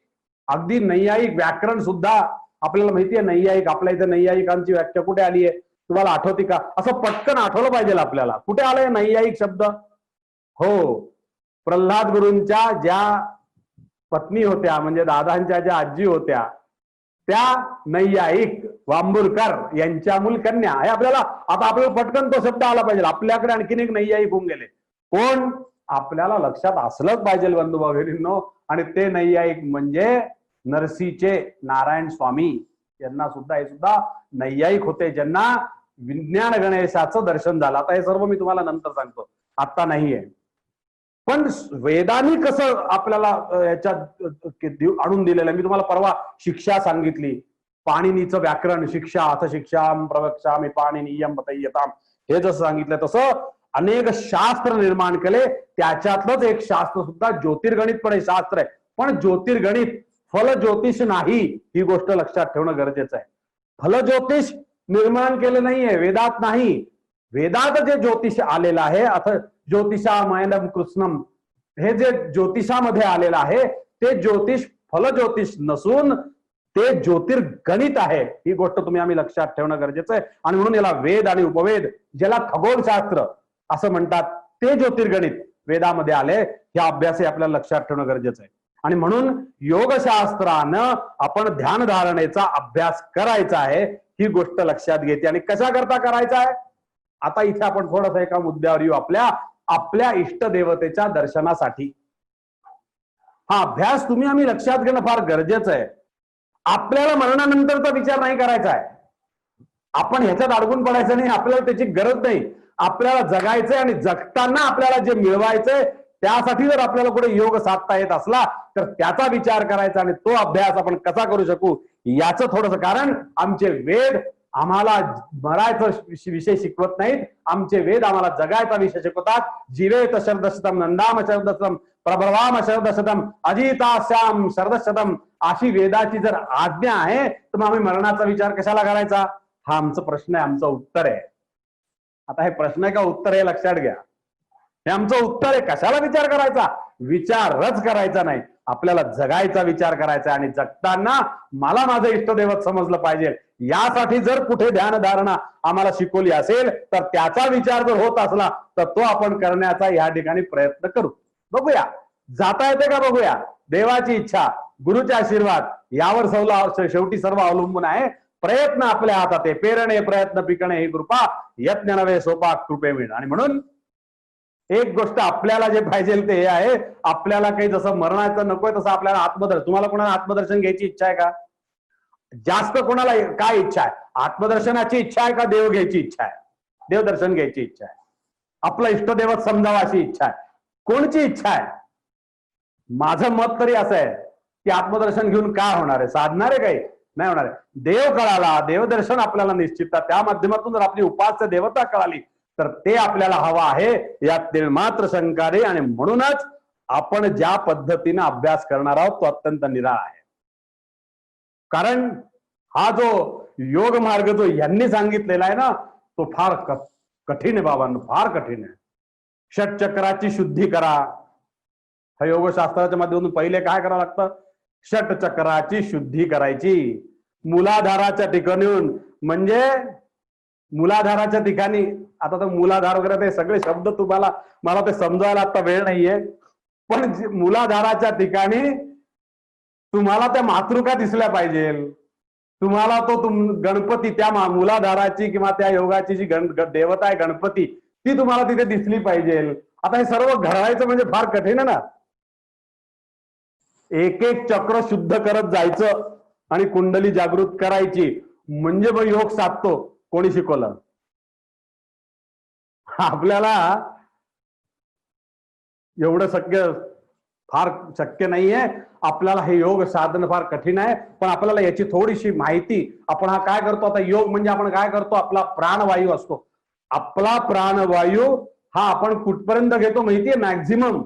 अगदी नैयायिक व्याकरण सुद्धा आपल्याला माहिती आहे. नैयायिक आपल्या इथे नैयायिकांची व्याख्या कुठे आली आहे तुम्हाला आठवते का? असं पटकन आठवलं पाहिजे आपल्याला. कुठे आलंय नैयायिक शब्द? हो, प्रल्हाद गुरूंच्या ज्या पत्नी होत्या म्हणजे दादांच्या ज्या आजी होत्या त्या नैयायिक वांबुरकर यांच्या मूल कन्या. हे आपल्याला आता आपल्याला पटकन तो शब्द आला पाहिजे. आपल्याकडे आणखीन एक नैयायिक होऊन गेले. कोण? आपल्याला लक्षात असलंच पाहिजे बंधू भगिनींनो. आणि ते नैयायिक म्हणजे नरसीचे नारायण स्वामी. यांना सुद्धा हे सुद्धा नैयायिक होते ज्यांना विज्ञान गणेशाचं दर्शन झालं. आता हे सर्व मी तुम्हाला नंतर सांगतो, आता नाहीये. पण वेदांनी कसं आपल्याला याच्यात आणून दिलेलं. मी तुम्हाला परवा शिक्षा सांगितली. पाणिनीचं व्याकरण शिक्षा, अथ शिक्षाम प्रवक्ष्यामि पाणिनीयम पतय्यताम, हे जसं सांगितलं तसं अनेक शास्त्र निर्माण केले. त्याच्यातलंच एक शास्त्र सुद्धा ज्योतिर्गणित पण हे शास्त्र आहे. पण ज्योतिर्गणित फल ज्योतिष नाही, ही गोष्ट लक्षात ठेवणं गरजेचं आहे. फल ज्योतिष निर्माण केलं नाहीये, वेदात नाही. वेदात जे ज्योतिष आलेलं आहे, अथ ज्योतिषामयनम कृष्णम, हे जे ज्योतिषामध्ये आलेलं आहे ते ज्योतिष फल ज्योतिष नसून ते ज्योतिर्गणित आहे. ही गोष्ट तुम्ही आम्ही लक्षात ठेवणं गरजेचं आहे. आणि म्हणून याला वेद आणि उपवेद, ज्याला खगोलशास्त्र असं म्हणतात, ते ज्योतिर्गणित वेदामध्ये आले. हे अभ्यासही आपल्याला लक्षात ठेवणं गरजेचं आहे. आणि म्हणून योगशास्त्रानं आपण ध्यान धारणेचा अभ्यास करायचा आहे, ही गोष्ट लक्षात घेते. आणि कशा करता करायचा आहे? आता इथे आपण थोडंसं एका मुद्द्यावर येऊ, आपल्या इष्टदेवतेच्या दर्शनासाठी. हा अभ्यास तुम्ही आम्ही लक्षात घेणं फार गरजेचं आहे. आपल्याला मरणानंतरचा विचार नाही करायचा आहे. आपण ह्याच्यात अडकून पडायचं नाही, आपल्याला त्याची गरज नाही. आपल्याला जगायचंय आणि जगताना आपल्याला जे मिळवायचंय त्यासाठी जर आपल्याला कुठे योग साधता येत असला तर त्याचा विचार करायचा आणि तो अभ्यास आपण कसा करू शकू याचं थोडंसं. कारण आमचे वेद आम्हाला मरायचा विषय शिकवत नाहीत, आमचे वेद आम्हाला जगायचा विषय शिकवतात. जीवेत शरदशतम, नंदाम शरदशतम, प्रभवाम शरदशतम, अजितास्याम शरदशतम, अशी वेदाची जर आज्ञा आहे तर मग आम्ही मरणाचा विचार कशाला करायचा? हा आमचा प्रश्न आहे, आमचं उत्तर आहे. आता हे प्रश्न आहे का उत्तर हे लक्षात घ्या. हे आमचं उत्तर आहे. कशाला विचार करायचा? विचारच करायचा नाही, आपल्याला जगायचा विचार करायचा. आणि जगताना मला माझं इष्टदैवत समजलं पाहिजे, यासाठी जर कुठे ध्यान धारणा आम्हाला शिकवली असेल तर त्याचा विचार जर होत असला तर तो आपण करण्याचा या ठिकाणी प्रयत्न करू. बघूया जाता येते का? बघूया. देवाची इच्छा, गुरुचे आशीर्वाद यावर शेवटी सर्व अवलंबून आहे. प्रयत्न आपल्या हातात आहे. पेरणे प्रयत्न पिकणे ही कृपा, यत्न नव्हे सोपा कृपे मिळ. आणि म्हणून एक गोष्ट आपल्याला जे पाहिजे ते हे आहे, आपल्याला काही जसं मरणाचं नकोय तसं आपल्याला आत्मदर्शन. तुम्हाला कोणाला आत्मदर्शन घ्यायची इच्छा आहे का? जास्त कोणाला काय इच्छा आहे? आत्मदर्शनाची इच्छा आहे का देव घ्यायची इच्छा आहे? देवदर्शन घ्यायची इच्छा आहे. आपला इष्टदेवत समजावा अशी इच्छा आहे. कोणची इच्छा आहे? माझं मत तरी असं आहे की आत्मदर्शन घेऊन काय होणार आहे? साधणार आहे काही नाही होणार आहे. देव कळाला, देवदर्शन आपल्याला निश्चितता त्या माध्यमातून जर आपली उपास्य देवता कळाली तर ते आपल्याला हवा आहे, यात मात्र शंका नाही. आणि म्हणूनच आपण ज्या पद्धतीने अभ्यास करणार आहोत तो अत्यंत निराळा आहे. कारण हा जो योग मार्ग जो यांनी सांगितलेला आहे ना तो फार कठीण आहे बाबांनो, फार कठीण आहे. षटचक्राची शुद्धी करा. हा योगशास्त्राच्या माध्यमातून पहिले काय करावं लागतं? षटचक्राची शुद्धी करायची. मूलाधाराच्या ठिकाणून, म्हणजे मूलाधाराच्या ठिकाणी, आता तर मूलाधार वगैरे ते सगळे शब्द तुम्हाला, मला ते समजायला आता वेळ नाहीये, पण मूलाधाराच्या ठिकाणी तुम्हाला त्या मातृका दिसल्या पाहिजे. तुम्हाला तो गणपती, त्या मूलाधाराची किंवा त्या योगाची जी देवता आहे गणपती, ती तुम्हाला तिथे दिसली पाहिजे. आता हे सर्व घडवायचं म्हणजे फार कठीण आहे ना. एक एक चक्र शुद्ध करत जायचं आणि कुंडली जागृत करायची, म्हणजे मग योग साधतो. कोणी शिकवलं? आपल्याला एवढं फार शक्य नाहीये. आपल्याला हे योग साधन फार कठीण आहे. पण आपल्याला याची थोडीशी माहिती, आपण हा काय करतो आता, योग म्हणजे आपण काय करतो? आपला प्राणवायू असतो. आपला प्राणवायू हा आपण कुठपर्यंत घेतो माहितीये? मॅक्झिमम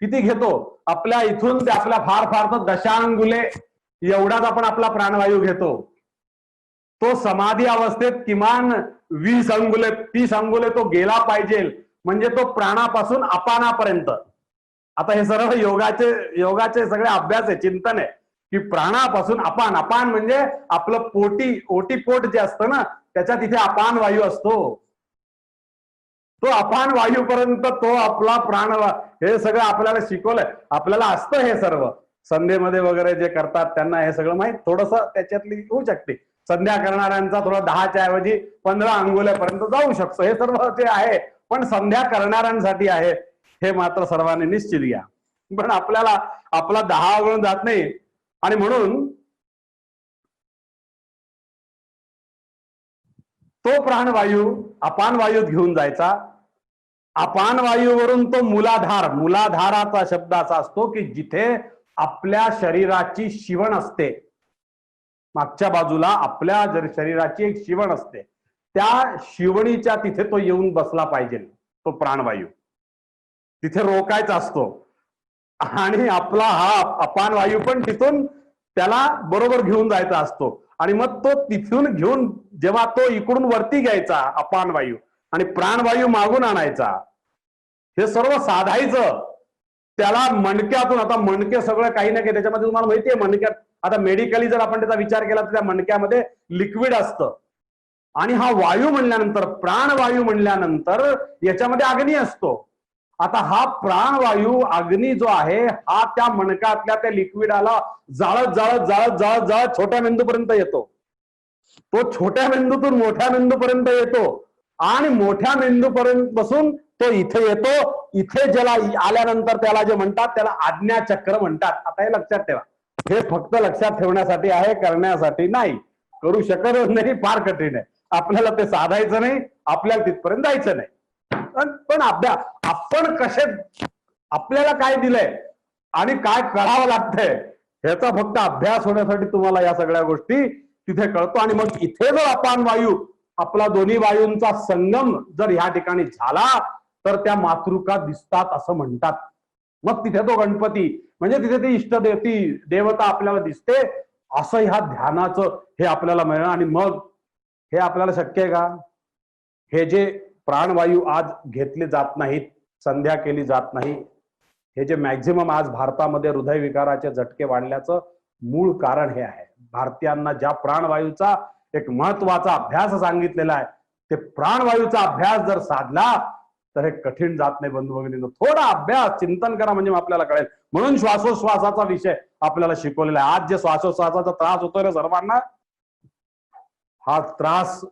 किती घेतो? आपल्या इथून ते आपल्या फार तर 10 अंगुले एवढाच आपण आपला प्राणवायू घेतो. तो समाधी अवस्थेत किमान 20 अंगुले 30 अंगुले तो गेला पाहिजे, म्हणजे तो प्राणापासून अपानापर्यंत. आता हे सर्व योगाचे सगळे अभ्यास आहे, चिंतन आहे की प्राणापासून अपान. अपान म्हणजे आपलं ओटीपोट जे असतं ना, त्याच्यात इथे अपान वायू असतो. तो अपान वायूपर्यंत तो आपला प्राण, हे सगळं आपल्याला शिकवलंय. आपल्याला असतं हे सर्व. संध्येमध्ये वगैरे जे करतात त्यांना हे सगळं माहित, थोडस त्याच्यातली होऊ शकते. संध्या करणाऱ्यांचा थोडा 10च्या ऐवजी 15 अंगुल्यापर्यंत जाऊ शकतो. हे सर्व ते आहे, पण संध्या करणाऱ्यांसाठी आहे, हे मात्र सर्वांनी निश्चित घ्या. पण आपल्याला आपला 10 अंगुल जात नाही. आणि म्हणून तो प्राणवायू अपान वायूत घेऊन जायचा. अपान वायूवरून तो मूलाधार, मूलाधाराचा शब्द असा असतो की जिथे आपल्या शरीराची शिवण असते, मागच्या बाजूला आपल्या शरीराची एक शिवण असते, त्या शिवणीच्या तिथे तो येऊन बसला पाहिजे. तो प्राणवायू तिथे रोकायचा असतो. आणि आपला हा अपान वायू पण तिथून त्याला बरोबर घेऊन जायचा असतो. आणि मग तो तिथून घेऊन जेव्हा तो इकडून वरती घ्यायचा अपान वायू आणि प्राणवायू मागून आणायचा, हे सर्व साधायचं. त्याला मणक्यातून, आता मणके सगळं काही ना काही त्याच्यामध्ये तुम्हाला माहितीये, मणक्यात आता मेडिकली जर आपण त्याचा विचार केला तर त्या मणक्यामध्ये लिक्विड असतं. आणि हा वायू म्हणल्यानंतर, प्राणवायू म्हणल्यानंतर याच्यामध्ये अग्नी असतो. आता हा प्राणवायू अग्नी जो आहे हा त्या मणक्यातल्या त्या लिक्विडाला जाळत जाळत जाळत जाळत जाळत छोट्या मेंदूपर्यंत येतो. तो छोट्या मेंदूतून मोठ्या मेंदूपर्यंत येतो आणि मोठ्या मेंदूपर्यंत बसून तो इथे येतो. इथे ज्याला आल्यानंतर त्याला जे म्हणतात त्याला आज्ञाचक्र म्हणतात. आता हे लक्षात ठेवा. हे फक्त लक्षात ठेवण्यासाठी आहे, करण्यासाठी नाही. करू शकत नाही, फार कठीण आहे. आपल्याला ते साधायचं नाही, आपल्याला तिथपर्यंत जायचं नाही. पण अभ्यास आपण कसे, आपल्याला काय दिलंय आणि काय करावं लागतंय ह्याचा फक्त अभ्यास होण्यासाठी तुम्हाला या सगळ्या गोष्टी तिथे कळतो. आणि मग इथे जो अपान वायू, आपला दोन्ही वायूंचा संगम जर ह्या ठिकाणी झाला तर त्या मातृका दिसतात असं म्हणतात. मग तिथे तो गणपती, म्हणजे तिथे ती इष्टदेवती देवता आपल्याला दिसते. असं ह्या ध्यानाचं हे आपल्याला मिळणं. आणि मग हे आपल्याला शक्य आहे का? हे जे प्राणवायू आज घेतले जात नाहीत, संध्या केली जात नाही, हे जे मॅक्झिमम आज भारतामध्ये हृदयविकाराचे झटके वाढल्याचं मूळ कारण हे आहे. भारतीयांना ज्या प्राणवायूचा एक महत्वाचा अभ्यास सांगितलेला आहे, ते प्राणवायूचा अभ्यास जर साधला तर हे कठीण जात नाही. बंधू भगिनींनो, थोडा अभ्यास चिंतन करा म्हणजे आपल्याला कळेल. म्हणून श्वासोश्वासाचा विषय आपल्याला शिकवलेला आहे. आज जे श्वासोश्वासाचा त्रास होतोय ना सर्वांना, हा त्रास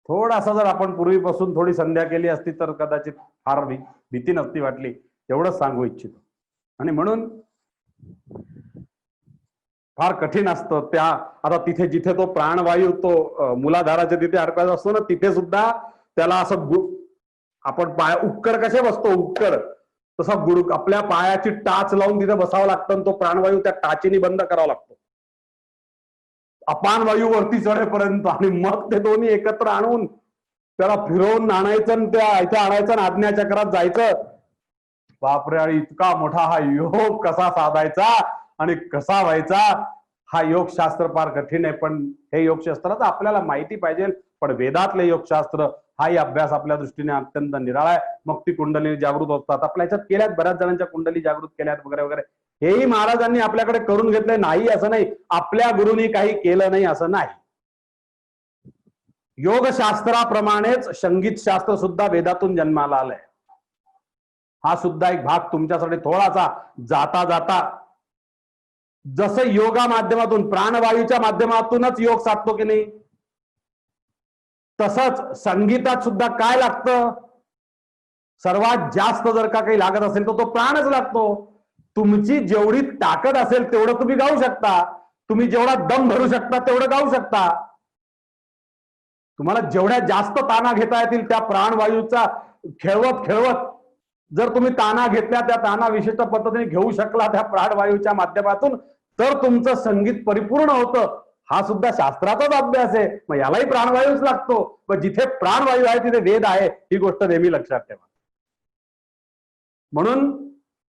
थोडासा जर आपण पूर्वीपासून थोडी संध्या केली असती तर कदाचित फार भीती नसती वाटली, एवढंच सांगू इच्छितो. आणि म्हणून फार कठीण असतं. त्या आता तिथे जिथे तो प्राणवायू तो मुलाधाराच्या तिथे अडकायचा असतो ना, तिथे सुद्धा त्याला असं आपण पाय उक्कड कसे बसतो, उक्कड तसा आपल्या पायाची टाच लावून तिथे बसावं लागतं आणि तो प्राणवायू त्या टाचीने बंद करावा लागतो अपान वायू वरती चढेपर्यंत. आणि मग ते दोन्ही एकत्र आणून त्याला फिरवून आणायचं आणि त्या इथे आणायचं आणि आज्ञाचक्रात जायचं. बापरे, आणि इतका मोठा हा योग कसा साधायचा आणि कसा व्हायचा, हा योगशास्त्र फार कठीण आहे. पण हे योगशास्त्राचं आपल्याला माहिती पाहिजे. पण वेदातले योगशास्त्र हाही अभ्यास आपल्या दृष्टीने अत्यंत निराळा आहे. मग ती कुंडली जागृत होतात. आपल्या याच्यात केल्यात, बऱ्याच जणांच्या कुंडली जागृत केल्यात वगैरे वगैरे. हेही महाराजांनी आपल्याकडे करून घेतलंय, नाही असं नाही, आपल्या गुरुनी काही केलं नाही असं नाही. योगशास्त्राप्रमाणेच संगीत शास्त्र सुद्धा वेदातून जन्माला आलंय. हा सुद्धा एक भाग तुमच्यासाठी थोडासा जाता जाता, जसं योगा माध्यमातून प्राणवायूच्या माध्यमातूनच योग साधतो की नाही, तसंच संगीतात सुद्धा काय लागतं, सर्वात जास्त जर का काही लागत असेल तर तो प्राणच लागतो. तुमची जेवढी ताकद असेल तेवढं तुम्ही गाऊ शकता, तुम्ही जेवढा दम भरू शकता तेवढं गाऊ शकता. तुम्हाला जेवढ्या जास्त ताना घेता येतील त्या प्राणवायूचा खेळवत खेळवत जर तुम्ही ताना घेतल्या, त्या ताना विशिष्ट पद्धतीने घेऊ शकला त्या प्राणवायूच्या माध्यमातून, तर तुमचं संगीत परिपूर्ण होतं. हा सुद्धा शास्त्राचाच अभ्यास आहे. मग यालाही प्राणवायूच लागतो. मग जिथे प्राणवायू आहे तिथे वेद आहे, ही गोष्ट नेहमी लक्षात ठेवा. म्हणून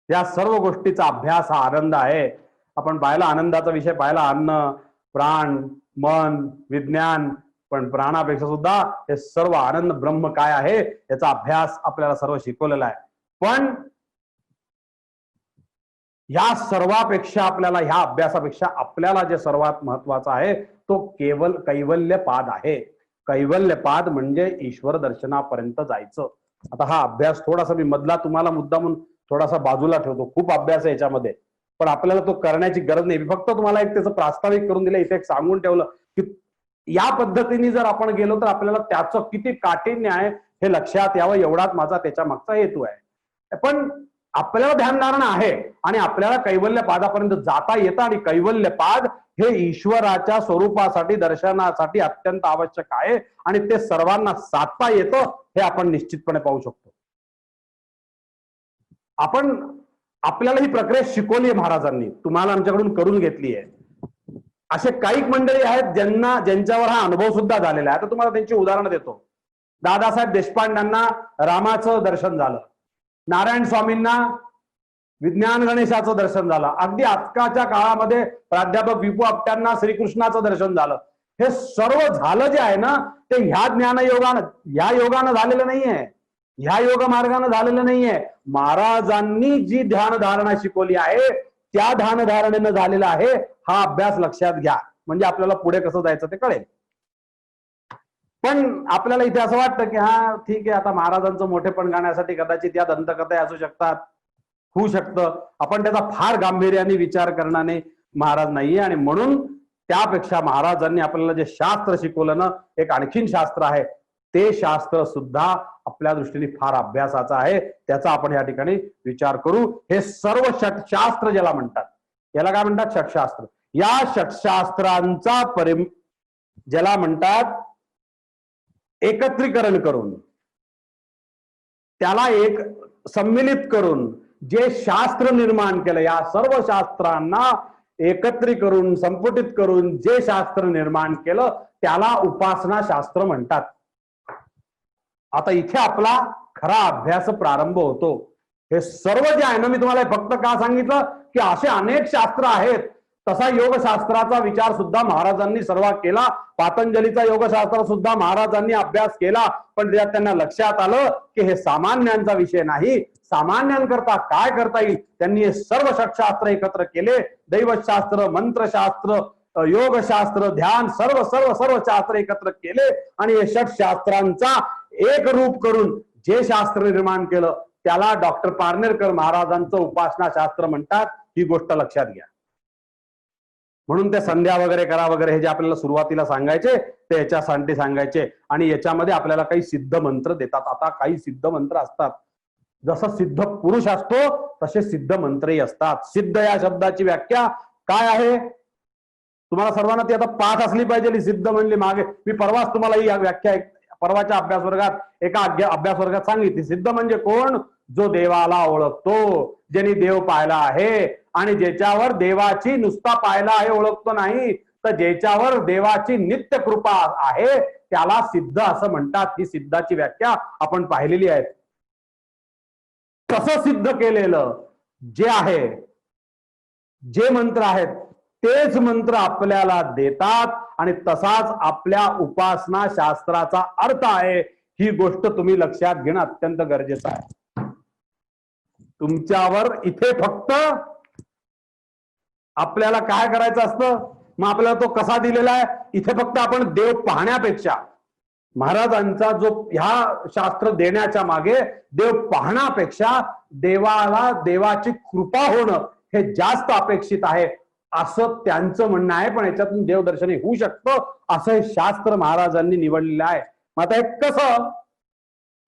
या सर्व गोष्टीचा अभ्यास हा आनंद आहे. आपण पाहिला आनंदाचा विषय पाहिला, अन्न, प्राण, मन, विज्ञान. पण प्राणापेक्षा सुद्धा हे सर्व आनंद ब्रह्म काय आहे याचा अभ्यास आपल्याला सर्व शिकवलेला आहे. पण या सर्वापेक्षा आपल्याला, ह्या अभ्यासापेक्षा आपल्याला जे सर्वात महत्वाचं आहे तो केवळ कैवल्यपाद आहे. कैवल्यपाद म्हणजे ईश्वर दर्शनापर्यंत जायचं. आता हा अभ्यास थोडासा मी मधला तुम्हाला मुद्दामून थोडासा बाजूला ठेवतो, खूप अभ्यास आहे याच्यामध्ये, पण आपल्याला तो करण्याची गरज नाही. मी फक्त तुम्हाला एक त्याचं प्रास्ताविक करून दिलं, इथे एक सांगून ठेवलं की या पद्धतीने जर आपण गेलो तर आपल्याला त्याचं किती काठिण्य आहे हे लक्षात यावं, एवढाच माझा त्याच्या मागचा हेतू आहे. पण आपल्याला ध्यानधारणा आहे आणि आपल्याला कैवल्यपादापर्यंत जाता येतं. आणि कैवल्यपाद हे ईश्वराच्या स्वरूपासाठी, दर्शनासाठी अत्यंत आवश्यक आहे आणि ते सर्वांना साधता येतं हे आपण निश्चितपणे पाहू शकतो. आपल्याला ही प्रक्रिया शिकवली आहे महाराजांनी, तुम्हाला आमच्याकडून करून घेतली आहे. असे काही मंडळी आहेत ज्यांच्यावर हा अनुभव सुद्धा झालेला आहे. आता तुम्हाला त्यांची उदाहरणं देतो. दादासाहेब देशपांड्यांना रामाचं दर्शन झालं, नारायण स्वामींना विज्ञान गणेशाचं दर्शन झालं, अगदी आजकालच्या काळामध्ये प्राध्यापक विपू आपट्यांना श्रीकृष्णाचं दर्शन झालं. हे सर्व झालं जे आहे ना, ते ह्या ह्या योगानं झालेलं नाहीये, ह्या योग मार्गाने झालेलं नाहीये. महाराजांनी जी ध्यान धारणा शिकवली आहे त्या ध्यान धारणेनं झालेला आहे. हा अभ्यास लक्षात घ्या, म्हणजे आपल्याला पुढे कसं जायचं ते कळेल. पण आपल्याला इथे असं वाटतं की हा ठीक आहे, आता महाराजांचं मोठेपण गाण्यासाठी कदाचित या दंतकथा असू शकतात, होऊ शकतं. आपण त्याचा फार गांभीर्याने विचार करणारे महाराज नाहीये. आणि म्हणून त्यापेक्षा महाराजांनी आपल्याला जे शास्त्र शिकवलं ना, एक आणखीन शास्त्र आहे, ते शास्त्र सुद्धा आपल्या दृष्टीने फार अभ्यासाचं आहे. त्याचा आपण या ठिकाणी विचार करू. हे सर्व षटशास्त्र ज्याला म्हणतात, याला काय म्हणतात, षटशास्त्र. या षटशास्त्रांचा ज्याला म्हणतात एकत्रीकरण करून, त्याला एक सम्मिलित करून जे शास्त्र निर्माण केलं, या सर्व शास्त्रांना एकत्रित करून संपुटित करून जे शास्त्र निर्माण केलं त्याला उपासना शास्त्र म्हणतात. आता इथे आपला खरा अभ्यास प्रारंभ होतो. हे सर्व जे आहे ना, मी तुम्हाला फक्त का सांगितलं की असे अनेक शास्त्र आहेत. तसा योगशास्त्राचा विचार सुद्धा महाराजांनी सर्व केला. पातंजलीचा योगशास्त्र सुद्धा महाराजांनी अभ्यास केला. पण त्यात त्यांना लक्षात आलं की हे सामान्यांचा विषय नाही, सामान्यांकरता काय करता येईल. त्यांनी हे सर्व षटशास्त्र एकत्र केले. दैवशास्त्र, मंत्रशास्त्र, योगशास्त्र, ध्यान, सर्व सर्व सर्व शास्त्र एकत्र केले आणि हे षटशास्त्रांचा एक रूप करून जे शास्त्र निर्माण केलं त्याला डॉक्टर पारनेरकर महाराजांचं उपासना शास्त्र म्हणतात. ही गोष्ट लक्षात घ्या. म्हणून ते संध्या वगैरे करा वगैरे हे जे आपल्याला सुरुवातीला सांगायचे ते याच्यासाठी सांगायचे. आणि याच्यामध्ये आपल्याला काही सिद्ध मंत्र देतात. आता काही सिद्ध मंत्र असतात, जसं सिद्ध पुरुष असतो तसे सिद्ध मंत्रही असतात. सिद्ध या शब्दाची व्याख्या काय आहे, तुम्हाला सर्वांना ती आता पाठ असली पाहिजे. ही सिद्ध म्हणली मागे मी परवाच तुम्हाला ही व्याख्या परवाच्या अभ्यास वर्गात एका अभ्यास वर्गात सांगितली. सिद्ध म्हणजे कोण? जो देवाला ओळखतो, ज्यांनी देव पाहिला आहे आणि ज्याच्यावर देवाची नुसता पाहिला आहे ओळखतो नाही, तर ज्याच्यावर देवाची नित्य कृपा आहे त्याला सिद्ध असं म्हणतात. ही सिद्धाची व्याख्या आपण पाहिलेली आहे. कसं सिद्ध केलेलं जे आहे, जे मंत्र आहेत तेच मंत्र आपल्याला देतात आणि तसाच आपल्या उपासना शास्त्राचा अर्थ आहे. ही गोष्ट तुम्ही लक्षात घेणं अत्यंत गरजेचं आहे. तुमच्यावर इथे फक्त आपल्याला काय करायचं असतं, मग आपल्याला तो कसा दिलेला आहे, इथे फक्त आपण देव पाहण्यापेक्षा महाराजांचा जो ह्या शास्त्र देण्याच्या मागे देव पाहण्यापेक्षा देवाला देवाची कृपा होणं हे जास्त अपेक्षित आहे असं त्यांचं म्हणणं आहे. पण याच्यातून देवदर्शन होऊ शकतं असं हे शास्त्र महाराजांनी निवडलेलं आहे. मग आता हे कसं,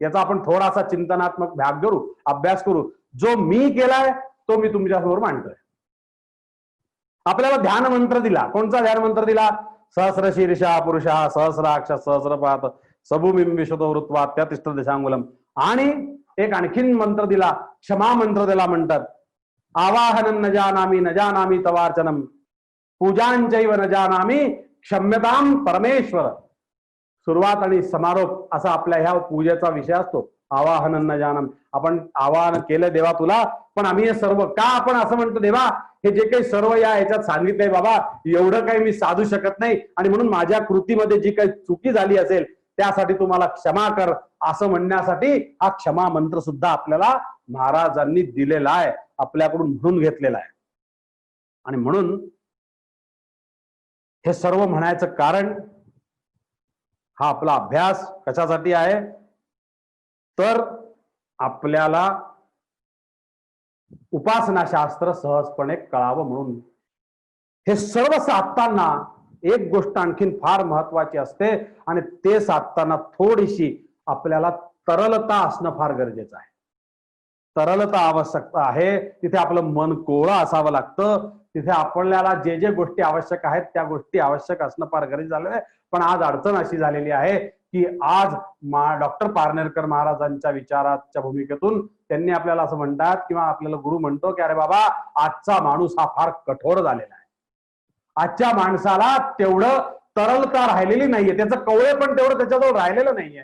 याचा आपण थोडासा चिंतनात्मक भाग करू, अभ्यास करू. जो मी केलाय तो मी तुमच्यासमोर मांडतोय. आपल्याला ध्यान मंत्र दिला. कोणता ध्यान मंत्र दिला? सहस्र शीर्षा पुरुषा सहस्राक्ष सहस्रपात सबुमिम विशुद्धो वृत्वा त्यातिष्ठ दिशांगुलम. आणि एक आणखीन मंत्र दिला, क्षमा मंत्र त्याला म्हणतात. आवाहनं न जानामी तवार्चनम पूजांचैव न जानामी क्षम्यताम परमेश्वर. सुरुवात आणि समारोप असा आपल्या ह्या पूजेचा विषय असतो. आवाहनं न जानामी, आपण आवाहन केलं देवा तुला, पण आम्ही हे सर्व का आपण असं म्हणतो, देवा हे जे काही सर्व या ह्याच्यात सांगितलंय बाबा एवढं काही मी साधू शकत नाही आणि म्हणून माझ्या कृतीमध्ये जी काही चुकी झाली असेल त्यासाठी तुम्हाला क्षमा कर असं म्हणण्यासाठी हा क्षमा मंत्र सुद्धा आपल्याला महाराजांनी दिलेला आहे, आपल्याकडून म्हणून घेतलेला आहे. आणि म्हणून हे सर्व म्हणायचं कारण हा आपला अभ्यास कशासाठी आहे, तर आपल्याला उपासना शास्त्र सहजपणे कळावं म्हणून. हे सर्व साधताना एक गोष्ट आणखीन फार महत्वाची असते आणि ते साधताना थोडीशी आपल्याला तरलता असणं फार गरजेचं आहे. तरलता आवश्यकता आहे. तिथे आपलं मन कोवळं असावं लागतं. तिथे आपल्याला जे जे गोष्टी आवश्यक आहेत त्या गोष्टी आवश्यक असणं फार गरजेचं झालेलं आहे. पण आज अडचण अशी झालेली आहे की आज डॉक्टर पारनेरकर महाराजांच्या विचाराच्या भूमिकेतून त्यांनी आपल्याला असं म्हणतात किंवा आपल्याला गुरु म्हणतो की अरे बाबा आजचा माणूस हा फार कठोर झालेला आहे. आजच्या माणसाला तेवढं तरलता राहिलेली नाहीये, त्याचं कवळे पण तेवढं त्याच्याजवळ राहिलेलं नाहीये,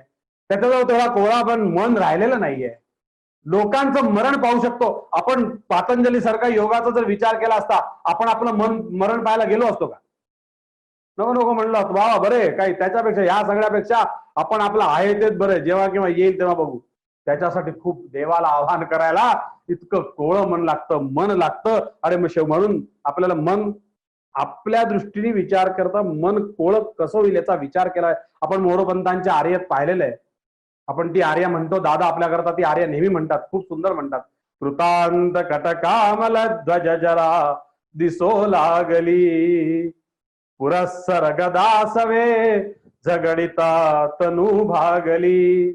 त्याच्याजवळ तेवढा कोवळा पण मन राहिलेलं नाहीये. लोकांचं मरण पाहू शकतो आपण. पातंजली सारखा योगाचा जर विचार केला असता आपण आपलं मरण पाहायला गेलो असतो का? नको नको म्हणलं असतो बाबा बरे काही त्याच्यापेक्षा ह्या सगळ्यापेक्षा आपण आपलं आहे तेच बरं, जेव्हा केव्हा येईल तेव्हा बघू. त्याच्यासाठी खूप देवाला आवाहन करायला इतकं कोवळं मन लागतं, मन लागतं. अरे म्हणून आपल्याला मन आपल्या दृष्टीने विचार करता मन कोवळं कसं होईल याचा विचार केलाय आपण. मोरोपंतांच्या आर्यात पाहिलेलं आहे. आपण ती आर्या म्हणतो, दादा आपल्या करता ती आर्या नेहमी म्हणतात, खूप सुंदर म्हणतात. कृतांत कटकामल ध्वज जरा दिसो लागली पुरस्सर गदासवे झगडिता तनु भागली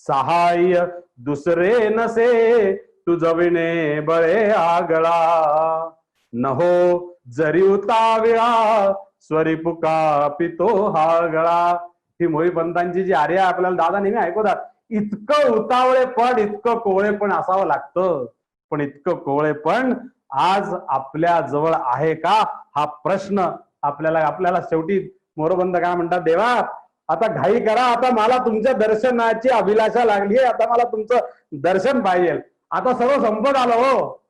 सहाय्य दुसरे नसे तुझविणे बळे आगळा नहो जरी उताविळा स्वरिपुका पितो हागळा. ही मोहीपंतांची जी आर्या आपल्याला दादा नेहमी ऐकवतात. इतकं उतावळेपण इतकं कोवळेपण असावं लागतं. पण इतकं कोवळेपण आज आपल्या जवळ आहे का हा प्रश्न आपल्याला शेवटी मोरोबंद काय म्हणतात, देवा आता घाई करा, आता मला तुमच्या दर्शनाची अभिलाषा लागली आहे, आता मला तुमचं दर्शन पाहिजे, आता सर्व संपत आलं हो,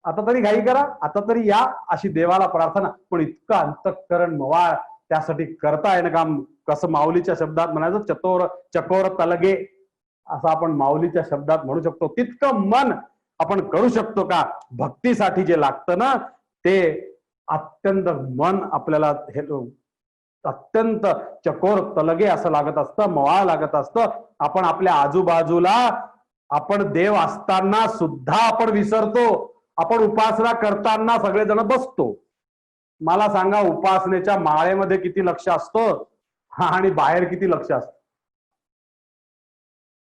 आता तरी घाई करा, आता तरी या, अशी देवाला प्रार्थना. पण इतकं अंतःकरण मवाळ त्यासाठी करता येणं काम कसं माऊलीच्या शब्दात म्हणायचं चकोर तलगे असं आपण माऊलीच्या शब्दात म्हणू शकतो. तितकं मन आपण करू शकतो का? भक्तीसाठी जे लागतं ना ते अत्यंत मन आपल्याला अत्यंत चकोर तलगे असं लागत असतं, मवाळ लागत असतं. आपण आपल्या आजूबाजूला आपण देव असताना सुद्धा आपण विसरतो. आपण उपासना करताना सगळेजण बसतो. मला सांगा उपासनेच्या माळेमध्ये किती लक्ष असतं आणि बाहेर किती लक्ष असतं?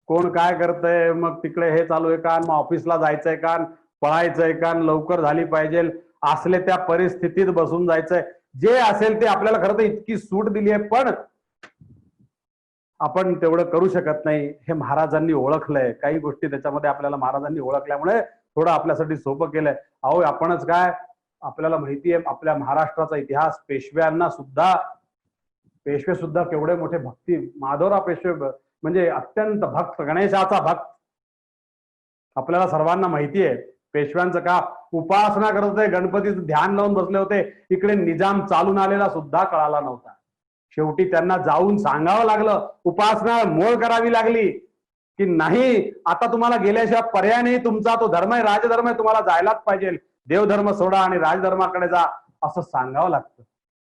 कोण काय करतंय, मग तिकडे हे चालू आहे का, मग ऑफिसला जायचंय का, पळायचंय का, लवकर झाली पाहिजे असले त्या परिस्थितीत बसून जायचंय. जे असेल ते आपल्याला खरं तर इतकी सूट दिली आहे, पण आपण तेवढं करू शकत नाही. हे महाराजांनी ओळखलंय. काही गोष्टी त्याच्यामध्ये आपल्याला महाराजांनी ओळखल्यामुळे थोडं आपल्यासाठी सोपं केलंय. अहो आपणच काय, आपल्याला माहिती आहे आपल्या महाराष्ट्राचा इतिहास, पेशवे सुद्धा केवढे मोठे भक्ती, माधवराव पेशवे म्हणजे अत्यंत भक्त, गणेशाचा भक्त. आपल्याला सर्वांना माहिती आहे पेशव्यांचं का उपासना करत होते, गणपतीचं ध्यान लावून बसले होते. इकडे निजाम चालून आलेला सुद्धा कळाला नव्हता. शेवटी त्यांना जाऊन सांगावं लागलं, उपासना मोळ करावी लागली की नाही, आता तुम्हाला गेल्याशिवाय पर्याय नाही, तुमचा तो धर्म आहे, राजधर्म आहे, तुम्हाला जायलाच पाहिजे, देवधर्म सोडा आणि राजधर्माकडे जा, असं सांगावं लागतं.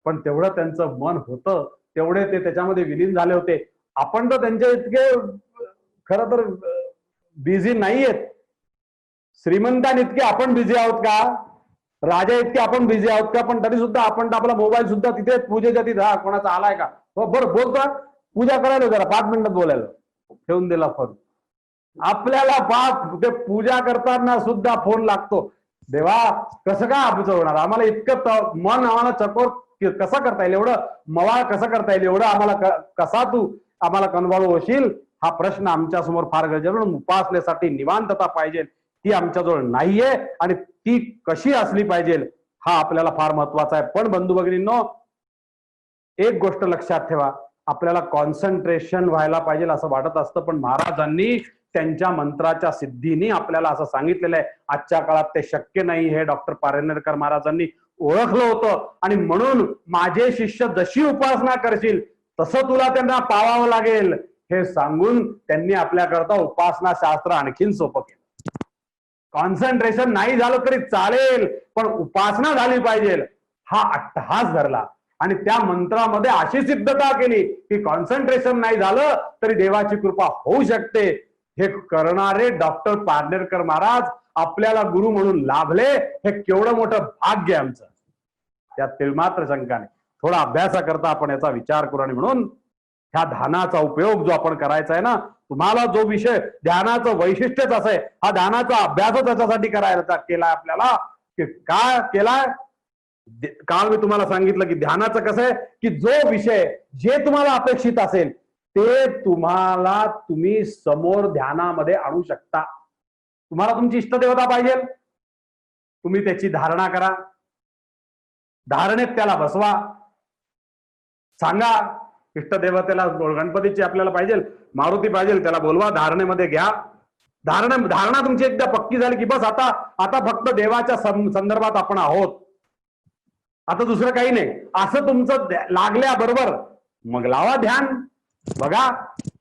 पण तेवढं त्यांचं मन होतं, तेवढे ते त्याच्यामध्ये विलीन झाले होते. आपण तर त्यांच्या इतके खरं तर बिझी नाहीयेत. श्रीमंतान इतके आपण बिझी आहोत का, राजा इतके आपण बिझी आहोत का? पण तरी सुद्धा आपण आपला मोबाईल सुद्धा तिथे पूजेच्या तिथे, कोणाचा आलाय का, हो बरं बोलतो, पूजा करायला जरा 5 मिनिटात बोलायला, ठेवून दिला फोन. आपल्याला ते पूजा करताना सुद्धा फोन लागतो. देवा कसं काय आमचं होणार, आम्हाला इतकं मन आम्हाला चकोर कसं करता येईल, एवढं मवाळ कसं करता येईल, एवढं आम्हाला कसा तू आम्हाला कन्व्हॉल्व होशील, हा प्रश्न आमच्या समोर फार गरजेचा. उपासनेसाठी निवांतता पाहिजे, ती आमच्याजवळ नाहीये आणि ती कशी असली पाहिजे हा आपल्याला फार महत्वाचा आहे. पण बंधू भगिनींनो, एक गोष्ट लक्षात ठेवा, आपल्याला कॉन्सन्ट्रेशन व्हायला पाहिजे असं वाटत असतं, पण महाराजांनी त्यांच्या मंत्राच्या सिद्धीने आपल्याला असं सांगितलेलं आहे. आजच्या काळात ते शक्य नाही हे डॉक्टर पारेनेरकर महाराजांनी ओळखलं होतं आणि म्हणून माझे शिष्य जशी उपासना करशील तसं तुला त्यांना पावावं लागेल हे सांगून त्यांनी आपल्याकरता उपासना शास्त्र आणखीन सोपं केलं. कॉन्सन्ट्रेशन नाही झालं तरी चालेल, पण उपासना झाली पाहिजे हा अट्टहास धरला आणि त्या मंत्रामध्ये अशी सिद्धता केली की कॉन्सन्ट्रेशन नाही झालं तरी देवाची कृपा होऊ शकते. हे करणारे डॉक्टर पारनेरकर महाराज आपल्याला गुरु म्हणून लाभले, हे केवढं मोठं भाग्य आमचं, त्यात तिळमात्र शंका नाही. थोडा अभ्यासाकरता आपण याचा विचार करू आणि म्हणून ह्या ध्यानाचा उपयोग जो आपण करायचा आहे ना, तुम्हाला जो विषय ध्यानाचं वैशिष्ट्यच असं आहे, हा ध्यानाचा अभ्यासच त्याच्यासाठी करायचा केलाय आपल्याला. की काय केलाय, काल मी तुम्हाला सांगितलं की ध्यानाचं कसं आहे की जो विषय जे तुम्हाला अपेक्षित असेल ते तुम्ही समोर ध्यानामध्ये आणू शकता. तुम्हाला तुमची इष्टदेवता पाहिजे, तुम्ही त्याची धारणा करा, धारणेत त्याला बसवा, सांगा इष्टदेवतेला, गणपतीची आपल्याला पाहिजे, मारुती पाहिजे, त्याला बोलवा, धारणेमध्ये घ्या. धारणा तुमची एकदा पक्की झाली की बस आता फक्त देवाच्या संदर्भात आपण आहोत, आता दुसरं काही नाही, असं तुमचं लागल्याबरोबर मग लावा ध्यान. बघा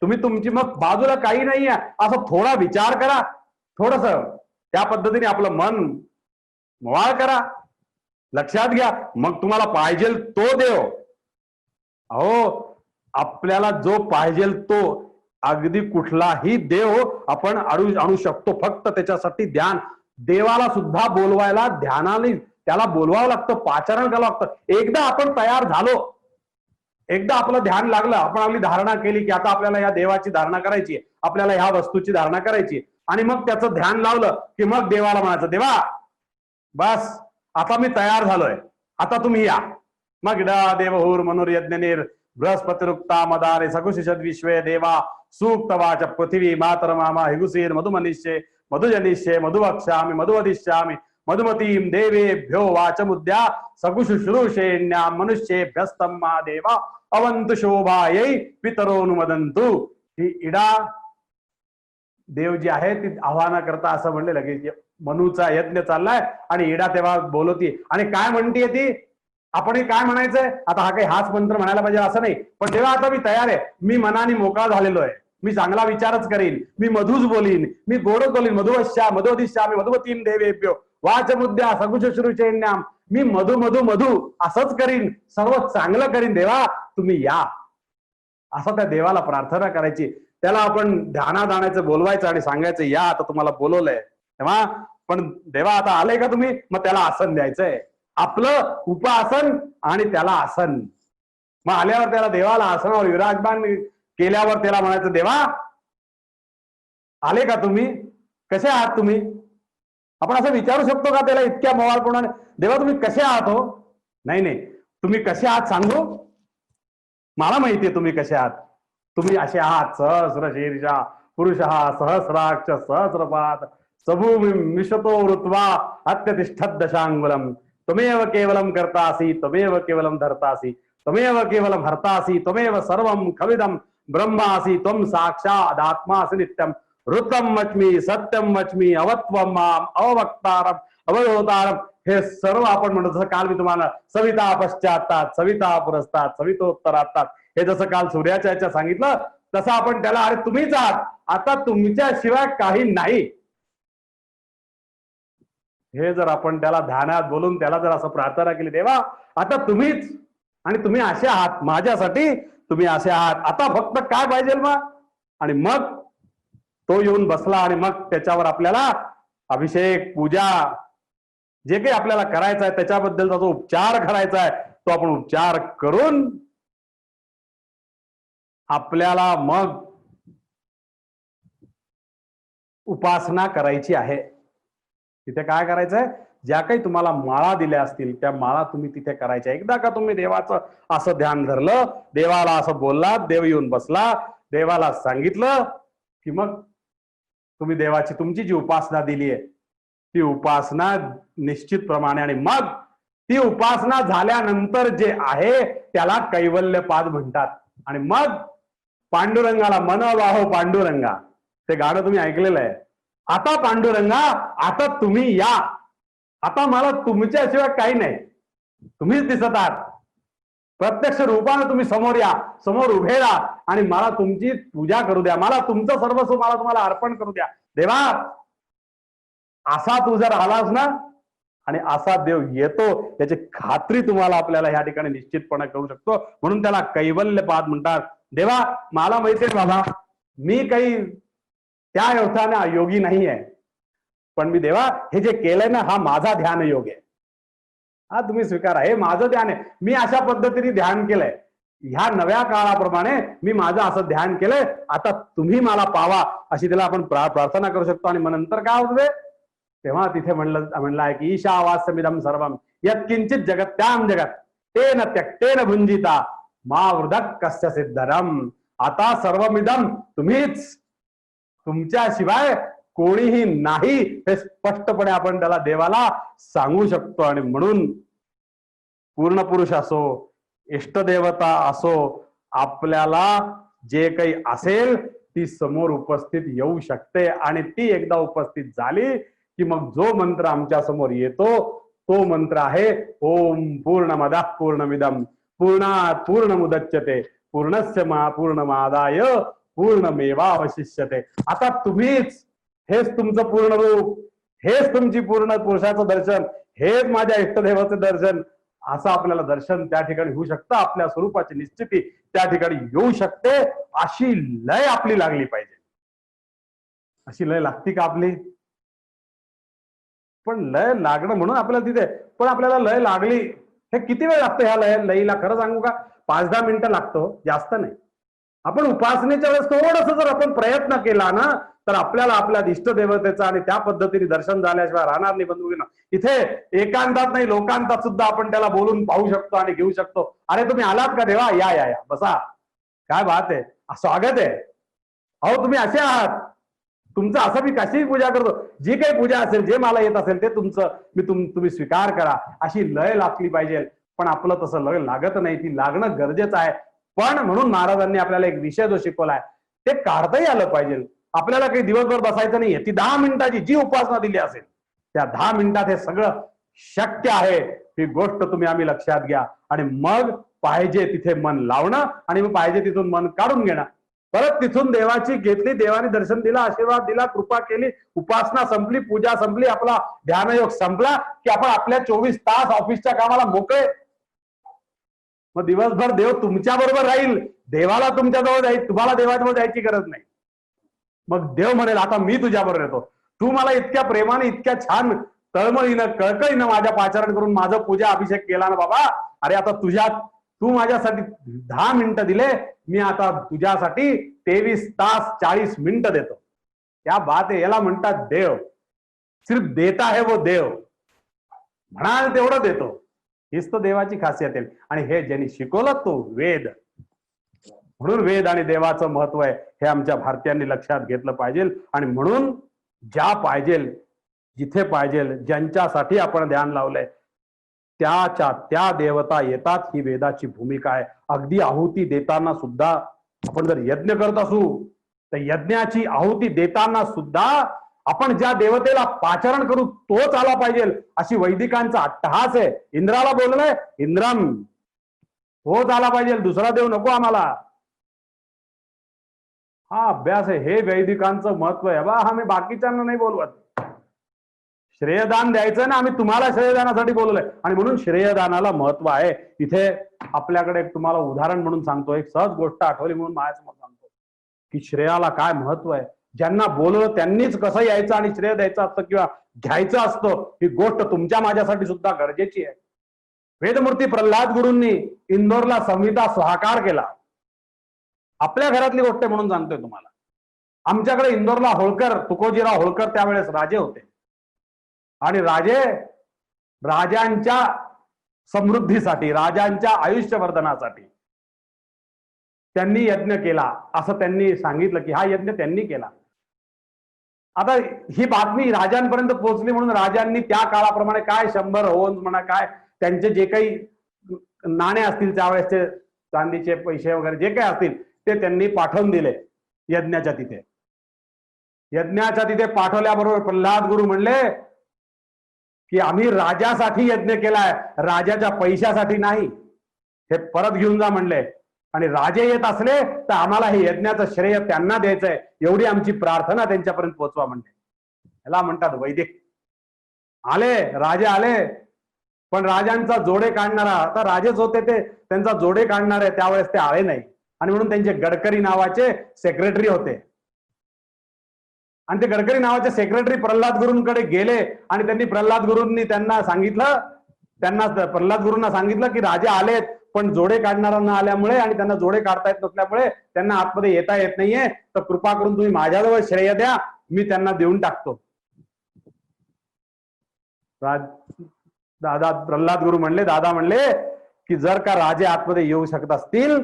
तुम्ही तुमची मग बाजूला काही नाहीये असं थोडा विचार करा, थोडस त्या पद्धतीने आपलं मन मवाळ करा, लक्षात घ्या, मग तुम्हाला पाहिजे तो देव. अहो आपल्याला जो पाहिजे तो अगदी कुठलाही देव आपण आणू शकतो, फक्त त्याच्यासाठी ध्यान. देवाला सुद्धा बोलवायला ध्यानाने त्याला बोलवावं लागतं, पाचारण करावं लागतं. एकदा आपण तयार झालो, एकदा आपलं ध्यान लागलं, आपण आपली धारणा केली की आता आपल्याला या देवाची धारणा करायची, आपल्याला ह्या वस्तूची धारणा करायची, आणि मग त्याचं ध्यान लावलं की मग देवाला म्हणायचं, देवा बस आता मी तयार झालोय, आता तुम्ही या. मग देवहूर मनुर्यज्ञनीर बृहस्पतिरुक्ता मदारे सकुशिषद विश्वे देवा सूक्त वाच पृथ्वी मातर मामा हिगुसीर मधुमनिष्ये मधुजनिष्ये मधुवक्ष्यामि मधुवदिष्यामि मधुमतीम देवेभ्यो वाचमुद्या सकुशुश्रूषेण्या मनुष्येभ्यस्तम मा देवा अवंतु शोभायै पितरोनुमदन्तु. ही इडा देव जी आहे ती आव्हाना करता असं म्हणले लगेच मनूचा यज्ञ चाललाय आणि इडा तेव्हा बोलवती आणि काय म्हणतीये ती, आपण काय म्हणायचंय आता, हा काही हाच मंत्र म्हणायला पाहिजे असं नाही, पण तेव्हा आता मी तयार आहे, मी मनाने मोकळा झालेलो आहे, मी चांगला विचारच करीन, मी मधूच बोलीन, मी गोडच बोलीन, मधुवश्या मधुवदिश्या मी मधुमतीम देवेभ्यो वाचमुद्या सकुशुश्रूषेण्याम, मी मधु मधु मधु असंच करीन, सर्व चांगलं करीन, देवा तुम्ही या, असं त्या देवाला प्रार्थना करायची. त्याला आपण ध्यानात आणायचं, बोलवायचं आणि सांगायचं या आता तुम्हाला बोलवलंय तेव्हा, पण देवा आता आलंय का तुम्ही, मग त्याला आसन द्यायचंय, आपलं उपासन आणि त्याला आसन. मग आल्यावर त्याला देवाला आसनावर विराजमान केल्यावर त्याला म्हणायचं, देवा आले का तुम्ही, कसे आहात तुम्ही. आपण असं विचारू शकतो का त्याला इतक्या मवाळपणाने, देवा तुम्ही कसे आहात हो. नाही, तुम्ही कसे आहात सांगू? मला माहितीये तुम्ही कसे आहात. तुम्ही असे आहात, सहस्र शीर्षा पुरुष सहस्राक्ष सहस्रपाद सबूमि मिशतो ऋत्वा अत्यतिष्ठत् दशांगुलम त्वमेव केवलम कर्तासि त्वमेव केवलम धर्तासि त्वमेव केवलम हर्तासि त्वमेव सर्वं खविदं ब्रह्मासि त्वं साक्षादात्मासि नित्यम ऋतम वच्मि सत्यम वच्मि अवत्वम माम अवक्तारम अवधोतारम. हे सर्व आपण म्हणतो. जसं काल मी तुम्हाला सविता पश्चातात सविता पुरस्तात सवितोत्तरातात हे जसं काल सूर्याच्या याच्या सांगितलं तसं आपण त्याला अरे तुम्हीच आहात, आता तुमच्याशिवाय काही नाही, हे जर आपण त्याला ध्यानात बोलून त्याला जर असं प्रार्थना केली, देवा आता तुम्हीच आणि तुम्ही असे आहात माझ्यासाठी, तुम्ही असे आहात, आता फक्त काय पाहिजे मग. आणि मग तो येऊन बसला आणि मग त्याच्यावर आपल्याला अभिषेक पूजा जे काही आपल्याला करायचं आहे त्याच्याबद्दलचा जो उपचार करायचा आहे तो आपण उपचार करून आपल्याला मग उपासना करायची आहे. तिथे काय करायचंय, ज्या काही तुम्हाला माळा दिल्या असतील त्या माळा तुम्ही तिथे करायच्या. एकदा का तुम्ही देवाचं असं ध्यान धरलं, देवाला असं बोललात, देव येऊन बसला, देवाला सांगितलं की मग तुम्ही देवाची तुमची जी उपासना दिली आहे ती उपासना निश्चितप्रमाणे, आणि मग ती उपासना झाल्यानंतर जे आहे त्याला कैवल्यपाद म्हणतात. आणि मग पांडुरंगाला मन वाहो पांडुरंगा, ते गाणं तुम्ही ऐकलेलं आहे. आता पांडुरंगा आता तुम्ही या, आता मला तुमच्याशिवाय काही नाही, तुम्हीच दिसत आहात, प्रत्यक्ष रूपाने तुम्ही समोर या, समोर उभे राहा आणि मला तुमची पूजा करू द्या, मला तुमचं सर्वस्व मला तुम्हाला अर्पण करू द्या. देवा असा तू जर आलास ना, आणि असा देव येतो याची खात्री तुम्हाला आपल्याला ह्या ठिकाणी निश्चितपणे करू शकतो. म्हणून त्याला कैवल्यपाद म्हणतात. देवा मला माहितीये बाबा मी काही त्या अर्थाने योगी नाही आहे, पण मी देवा हे जे केलंय ना हा माझा ध्यान योग आहे, हा तुम्ही स्वीकारा, हे माझं ध्यान आहे, मी अशा पद्धतीने ध्यान केलंय, ह्या नव्या काळाप्रमाणे मी माझं असं ध्यान केलंय, आता तुम्ही मला पावा, अशी त्याला आपण प्रार्थना करू शकतो. आणि मग नंतर काय होते तेव्हा तिथे म्हणलं आहे की ईशावास्यमिदं सर्वं यत्किंचित जगत्याम जगत तेन त्यक्तेन भुंजिता मा वृदक कस्य सिद्धरम. आता सर्वमिदं तुम्हीच, तुमच्याशिवाय कोणीही नाही, हे स्पष्टपणे आपण त्याला देवाला सांगू शकतो. आणि म्हणून पूर्ण पुरुष असो इष्टदेवता असो, आपल्याला जे काही असेल ती समोर उपस्थित येऊ शकते. आणि ती एकदा उपस्थित झाली की मग जो मंत्र आमच्या समोर येतो तो मंत्र आहे ओम पूर्णमदः पूर्णमिदं पूर्णात् पूर्णमुदच्यते पूर्णस्य पूर्णमादाय पूर्णमेवावशिष्यते. आता तुम्हीच, हेच तुमचं पूर्ण रूप, हेच तुमची पूर्ण पुरुषाचं दर्शन, हेच माझ्या इष्टदेवाचं दर्शन, असं आपल्याला दर्शन त्या ठिकाणी होऊ शकतं. आपल्या स्वरूपाची निश्चिती त्या ठिकाणी येऊ शकते. अशी लय आपली लागली पाहिजे. अशी लय लागती का आपली? पण लय लागणं म्हणून आपल्याला तिथे, पण आपल्याला लय लागली, हे किती वेळ लागतं ह्या लयीला? खरं सांगू का, 5-10 मिनिटं लागतो, जास्त नाही. आपण उपासनेच्या वेळेस थोडस जर आपण प्रयत्न केला ना तर आपल्याला आपल्या इष्टदेवतेचं आणि त्या पद्धतीने दर्शन झाल्याशिवाय राहणार नाही. बंधूंनो, इथे एकांतात नाही लोकांतात सुद्धा आपण त्याला बोलून पाहू शकतो आणि घेऊ शकतो. अरे तुम्ही आलात का देवा, या या या बसा, काय बात आहे, स्वागत आहे, अहो तुम्ही असे आहात, तुमचं असं मी कशीही पूजा करतो, जी काही पूजा असेल जे मला येत असेल ते तुमचं तुम्ही स्वीकार करा, अशी लय लागली पाहिजे. पण आपलं तसं लय लागत नाही, ती लागणं गरजेचं आहे. पण म्हणून महाराजांनी आपल्याला एक विषय जो शिकवलाय ते काढताही आलं पाहिजे. आपल्याला काही दिवसभर बसायचं नाहीये. ती 10 मिनिटाची जी उपासना दिली असेल त्या 10 मिनिटात हे सगळं शक्य आहे, ही गोष्ट तुम्ही आम्ही लक्षात घ्या. आणि मग पाहिजे तिथे मन लावणं आणि मग पाहिजे तिथून मन काढून घेणं. परत तिथून देवाची घेतली, देवाने दर्शन दिलं, आशीर्वाद दिला, कृपा केली, उपासना संपली, पूजा संपली, आपला ध्यानयोग संपला की आपण आपल्या 24 तास ऑफिसच्या कामाला मोकळे. मग दिवसभर देव तुमच्या बरोबर राहील, देवाला तुमच्याजवळ जाईल, तुम्हाला देवाजवळ जायची गरज नाही. मग देव म्हणेल आता मी तुझ्या बरोबर येतो, तू मला इतक्या प्रेमाने इतक्या छान तळमळीनं कळकळीनं माझ्या पाचारण करून माझं पूजा अभिषेक केला ना बाबा, अरे आता तू माझ्यासाठी 10 मिनिटं दिले, मी आता तुझ्यासाठी 23 तास 40 मिनिटं देतो. क्या बात आहे, याला म्हणतात देव. सिर्फ देता है वो देव, म्हणाल तेवढं देतो. हीच तर देवाची खासियत आहे. आणि हे ज्यांनी शिकवलं तो वेद. म्हणून वेद आणि देवाचं महत्व आहे हे आमच्या भारतीयांनी लक्षात घेतलं पाहिजे. आणि म्हणून ज्या पाहिजे जिथे पाहिजे ज्यांच्यासाठी आपण ध्यान लावलंय त्या देवता येतात, ही वेदाची भूमिका आहे. अगदी आहुती देताना सुद्धा आपण जर यज्ञ करत असू तर यज्ञाची आहुती देताना सुद्धा आपण ज्या देवतेला पाचारण करू तोच आला पाहिजे अशी वैदिकांचा अट्टहास आहे. इंद्राला बोललंय इंद्रम, तोच आला पाहिजे, दुसरा देव नको आम्हाला. हा अभ्यास आहे, हे वैदिकांचं महत्व आहे. बा आम्ही बाकीच्यांना नाही बोलवत. श्रेयदान द्यायचं ना, आम्ही तुम्हाला श्रेयदानासाठी बोलवलंय. आणि म्हणून श्रेयदानाला महत्व आहे. इथे आपल्याकडे एक तुम्हाला उदाहरण म्हणून सांगतो, एक सहज गोष्ट आठवली म्हणून माझ्यासमोर सांगतो की श्रेयाला काय महत्व आहे. ज्यांना बोलवलं त्यांनीच कसं यायचं आणि श्रेय द्यायचं असतं किंवा घ्यायचं असतं, ही गोष्ट तुमच्या माझ्यासाठी सुद्धा गरजेची आहे. वेदमूर्ती प्रल्हाद गुरूंनी इंदोरला संहिता स्वाकार केला. आपल्या घरातली गोष्ट म्हणून सांगतोय तुम्हाला. आमच्याकडे इंदोरला होळकर, तुकोजीराव होळकर त्यावेळेस राजे होते. आणि राजांच्या समृद्धीसाठी, राजांच्या आयुष्यवर्धनासाठी त्यांनी यज्ञ केला असं त्यांनी सांगितलं की हा यज्ञ त्यांनी केला. आता ही बातमी राजांपर्यंत पोहोचली म्हणून राजांनी त्या काळाप्रमाणे काय 100 होन म्हणा काय त्यांचे जे काही नाणे असतील त्यावेळेसचे चांदीचे पैसे वगैरे जे काही असतील ते त्यांनी पाठवून दिले यज्ञाच्या तिथे. यज्ञाच्या तिथे पाठवल्याबरोबर प्रल्हाद गुरु म्हणले की आम्ही राजासाठी यज्ञ केलाय, राजाच्या पैशासाठी नाही, हे परत घेऊन जा म्हणले. आणि राजे येत असले तर आम्हाला हे यज्ञाचं श्रेय त्यांना द्यायचंय, एवढी आमची प्रार्थना त्यांच्यापर्यंत पोहोचवा म्हणते. याला म्हणतात वैदिक. आले राजे आले, पण राजांचा जोडे काढणारा, आता राजेच होते ते, त्यांचा जोडे काढणारे त्यावेळेस ते आले नाही. आणि म्हणून त्यांचे गडकरी नावाचे सेक्रेटरी होते. आणि ते गडकरी नावाचे सेक्रेटरी प्रल्हाद गुरूंकडे गेले आणि त्यांनी प्रल्हाद गुरूंनी त्यांना प्रल्हाद गुरूंना सांगितलं की राजे आलेत पण जोडे काढणाऱ्यांना आल्यामुळे आणि त्यांना जोडे काढता येत नसल्यामुळे त्यांना आतमध्ये येता येत नाहीये, तर कृपा करून तुम्ही माझ्याजवळ श्रेय द्या, मी त्यांना देऊन टाकतो. दादा प्रल्हाद गुरु म्हणले, दादा म्हणले की जर का राजे आतमध्ये येऊ शकत असतील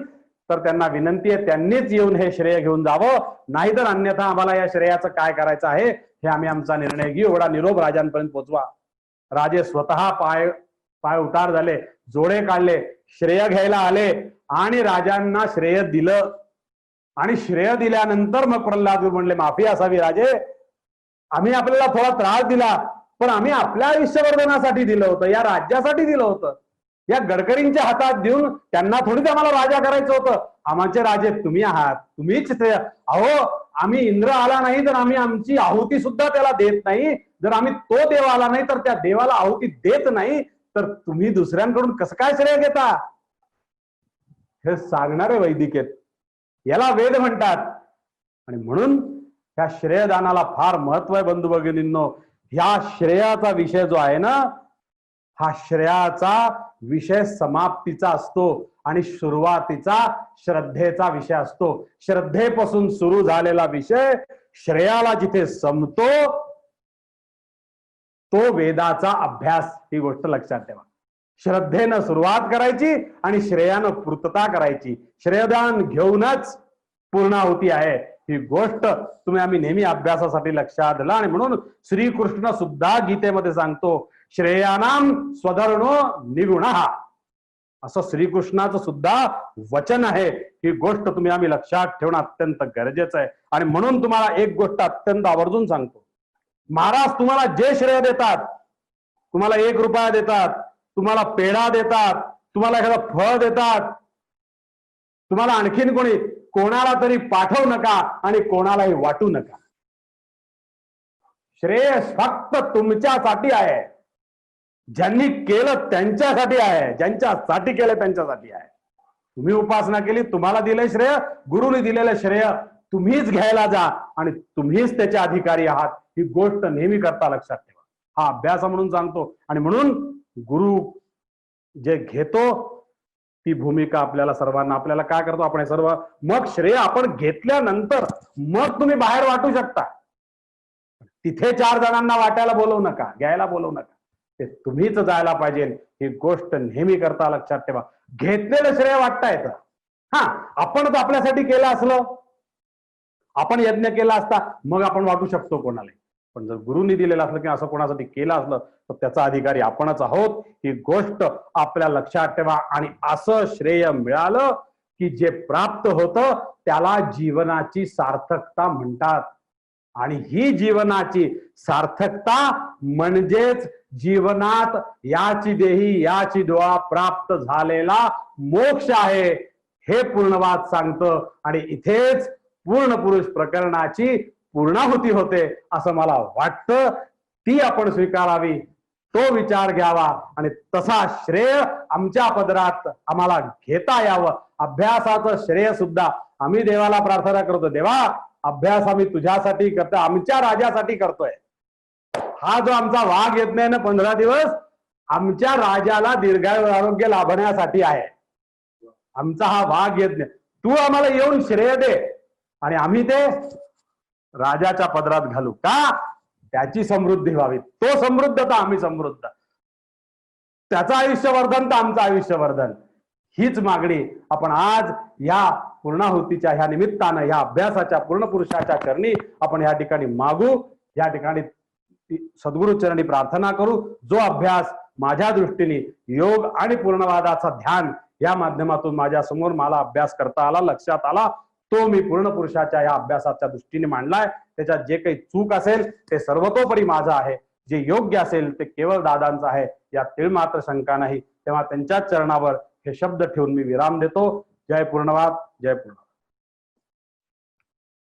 तर त्यांना विनंती आहे त्यांनीच येऊन हे श्रेय घेऊन जावं, नाहीतर अन्यथा आम्हाला या श्रेयाचं काय करायचं आहे हे आम्ही आमचा निर्णय घेऊ. एवढा निरोप राजांपर्यंत पोहोचवा. राजे स्वतः पाय उतार झाले, जोडे काढले, श्रेय घ्यायला आले आणि राजांना श्रेय दिलं. आणि श्रेय दिल्यानंतर मग प्रल्हाद गुरु म्हणले माफी असावी राजे, आम्ही आपल्याला थोडा त्रास दिला पण आम्ही आपल्या आयुष्यवर्धनासाठी दिलं होतं, या राज्यासाठी दिलं होतं. या गडकरींच्या हातात देऊन त्यांना थोडीच आम्हाला राजा करायचं होतं. आमचे राजे तुम्ही आहात, तुम्हीच अहो आम्ही इंद्र आला नाही तर आम्ही आमची आहुती सुद्धा त्याला देत नाही. जर आम्ही तो देव आला नाही तर त्या देवाला आहुती देत नाही तर तुम्ही दुसऱ्यांकडून कसं काय श्रेय घेता, हे सांगणारे वैदिक आहेत. याला वेद म्हणतात. आणि म्हणून ह्या श्रेयदानाला फार महत्व आहे बंधू भगिनींनो. ह्या श्रेयाचा विषय जो आहे ना, हा श्रेयाचा विषय समाप्तीचा असतो आणि सुरुवातीचा श्रद्धेचा विषय असतो. श्रद्धेपासून सुरू झालेला विषय श्रेयाला जिथे संपतो तो वेदाचा अभ्यास. ही गोष्ट लक्षात ठेवा. श्रद्धेनं सुरुवात करायची आणि श्रेयानं पूर्तता करायची. श्रेयदान घेऊनच पूर्णाहुती आहे. ही गोष्ट आम्ही नेहमी अभ्यासासाठी लक्षात दिला. आणि म्हणून श्रीकृष्ण सुद्धा गीतेमध्ये सांगतो श्रेयानाम स्वधर्णो निगुणः, असं श्रीकृष्णाचं सुद्धा वचन आहे. ही गोष्ट आम्ही लक्षात ठेवणं अत्यंत गरजेचं आहे. आणि म्हणून तुम्हाला एक गोष्ट अत्यंत आवर्जून सांगतो, महाराज तुम्हाला जे श्रेय देतात, तुम्हाला 1 रुपया देतात, तुम्हाला पेढा देतात, तुम्हाला एखादं फळ देतात, तुम्हाला आणखीन कोणाला तरी पाठवू नका आणि कोणालाही वाटू नका. श्रेय फक्त तुमच्यासाठी आहे. ज्यांनी केलं त्यांच्यासाठी आहे, ज्यांच्यासाठी केलं त्यांच्यासाठी आहे. तुम्ही उपासना केली, तुम्हाला दिले श्रेय, गुरुने दिलेलं श्रेय तुम्हीच घ्यायला जा आणि तुम्हीच त्याचे अधिकारी आहात. ही गोष्ट नेहमी करता लक्षात ठेवा. हा अभ्यास म्हणून सांगतो. आणि म्हणून गुरु जे घेतो ती भूमिका आपल्याला सर्वांना, आपल्याला काय करतो आपण सर्व, मग श्रेय आपण घेतल्यानंतर मग तुम्ही बाहेर वाटू शकता. तिथे 4 जणांना वाटायला बोलवू नका, घ्यायला बोलवू नका. ते तुम्हीच जायला पाहिजे, ही गोष्ट नेहमी करता लक्षात ठेवा. घेतलेलं श्रेय वाटता येतं. हा, आपणच आपल्यासाठी केलं असलं, आपण यज्ञ केला असता, मग आपण वाटू शकतो कोणाला. पण जर गुरुनी दिलेलं असलं की असं कोणासाठी केलं असलं तर त्याचा अधिकारी आपणच आहोत, ही गोष्ट आपल्या लक्षात ठेवा. आणि असं श्रेय मिळालं की जे प्राप्त होतं त्याला जीवनाची सार्थकता म्हणतात. आणि ही जीवनाची सार्थकता म्हणजेच जीवनात याची देही याची दुआ प्राप्त झालेला मोक्ष आहे, हे पूर्णवाद सांगतं. आणि इथेच पूर्ण पुरुष प्रकरणाची पूर्णाहुती होते असं मला वाटतं. ती आपण स्वीकारावी, तो विचार घ्यावा आणि तसा श्रेय आमच्या पदरात आम्हाला घेता यावं. अभ्यासाचं श्रेय सुद्धा आम्ही देवाला प्रार्थना करतो, देवा अभ्यास आम्ही तुझ्यासाठी करतोय, आमच्या राजासाठी करतोय. हा जो आमचा वाघ यज्ञ आहे ना 15 दिवस, आमच्या राजाला दीर्घायु आरोग्य लाभण्यासाठी आहे. आमचा हा वाघ यज्ञ, तू आम्हाला येऊन श्रेय दे आणि आम्ही ते राजाच्या पदरात घालू. का? त्याची समृद्धी व्हावी. तो समृद्ध तर आम्ही समृद्ध, त्याचं आयुष्यवर्धन तर आमचं आयुष्यवर्धन. हीच मागणी आपण आज या पूर्णाहुतीच्या ह्या निमित्तानं, ह्या अभ्यासाच्या पूर्ण पुरुषाच्या चरणी आपण या ठिकाणी मागू. या ठिकाणी सद्गुरु चरणी प्रार्थना करू. जो अभ्यास माझ्या दृष्टीने योग आणि पूर्णवादाचा ध्यान या माध्यमातून माझ्या समोर मला अभ्यास करता आला, लक्षात आला, तो मी पूर्ण पुरुषाच्या या अभ्यासाच्या दृष्टीने मांडलाय. त्याच्यात जे काही चूक असेल ते सर्वतोपरी माझं आहे, जे योग्य असेल ते केवळ दादांचं आहे, यात तीळ मात्र शंका नाही. तेव्हा त्यांच्या चरणावर हे शब्द ठेवून मी विराम देतो. जय पूर्णवाद, जय पूर्णवाद.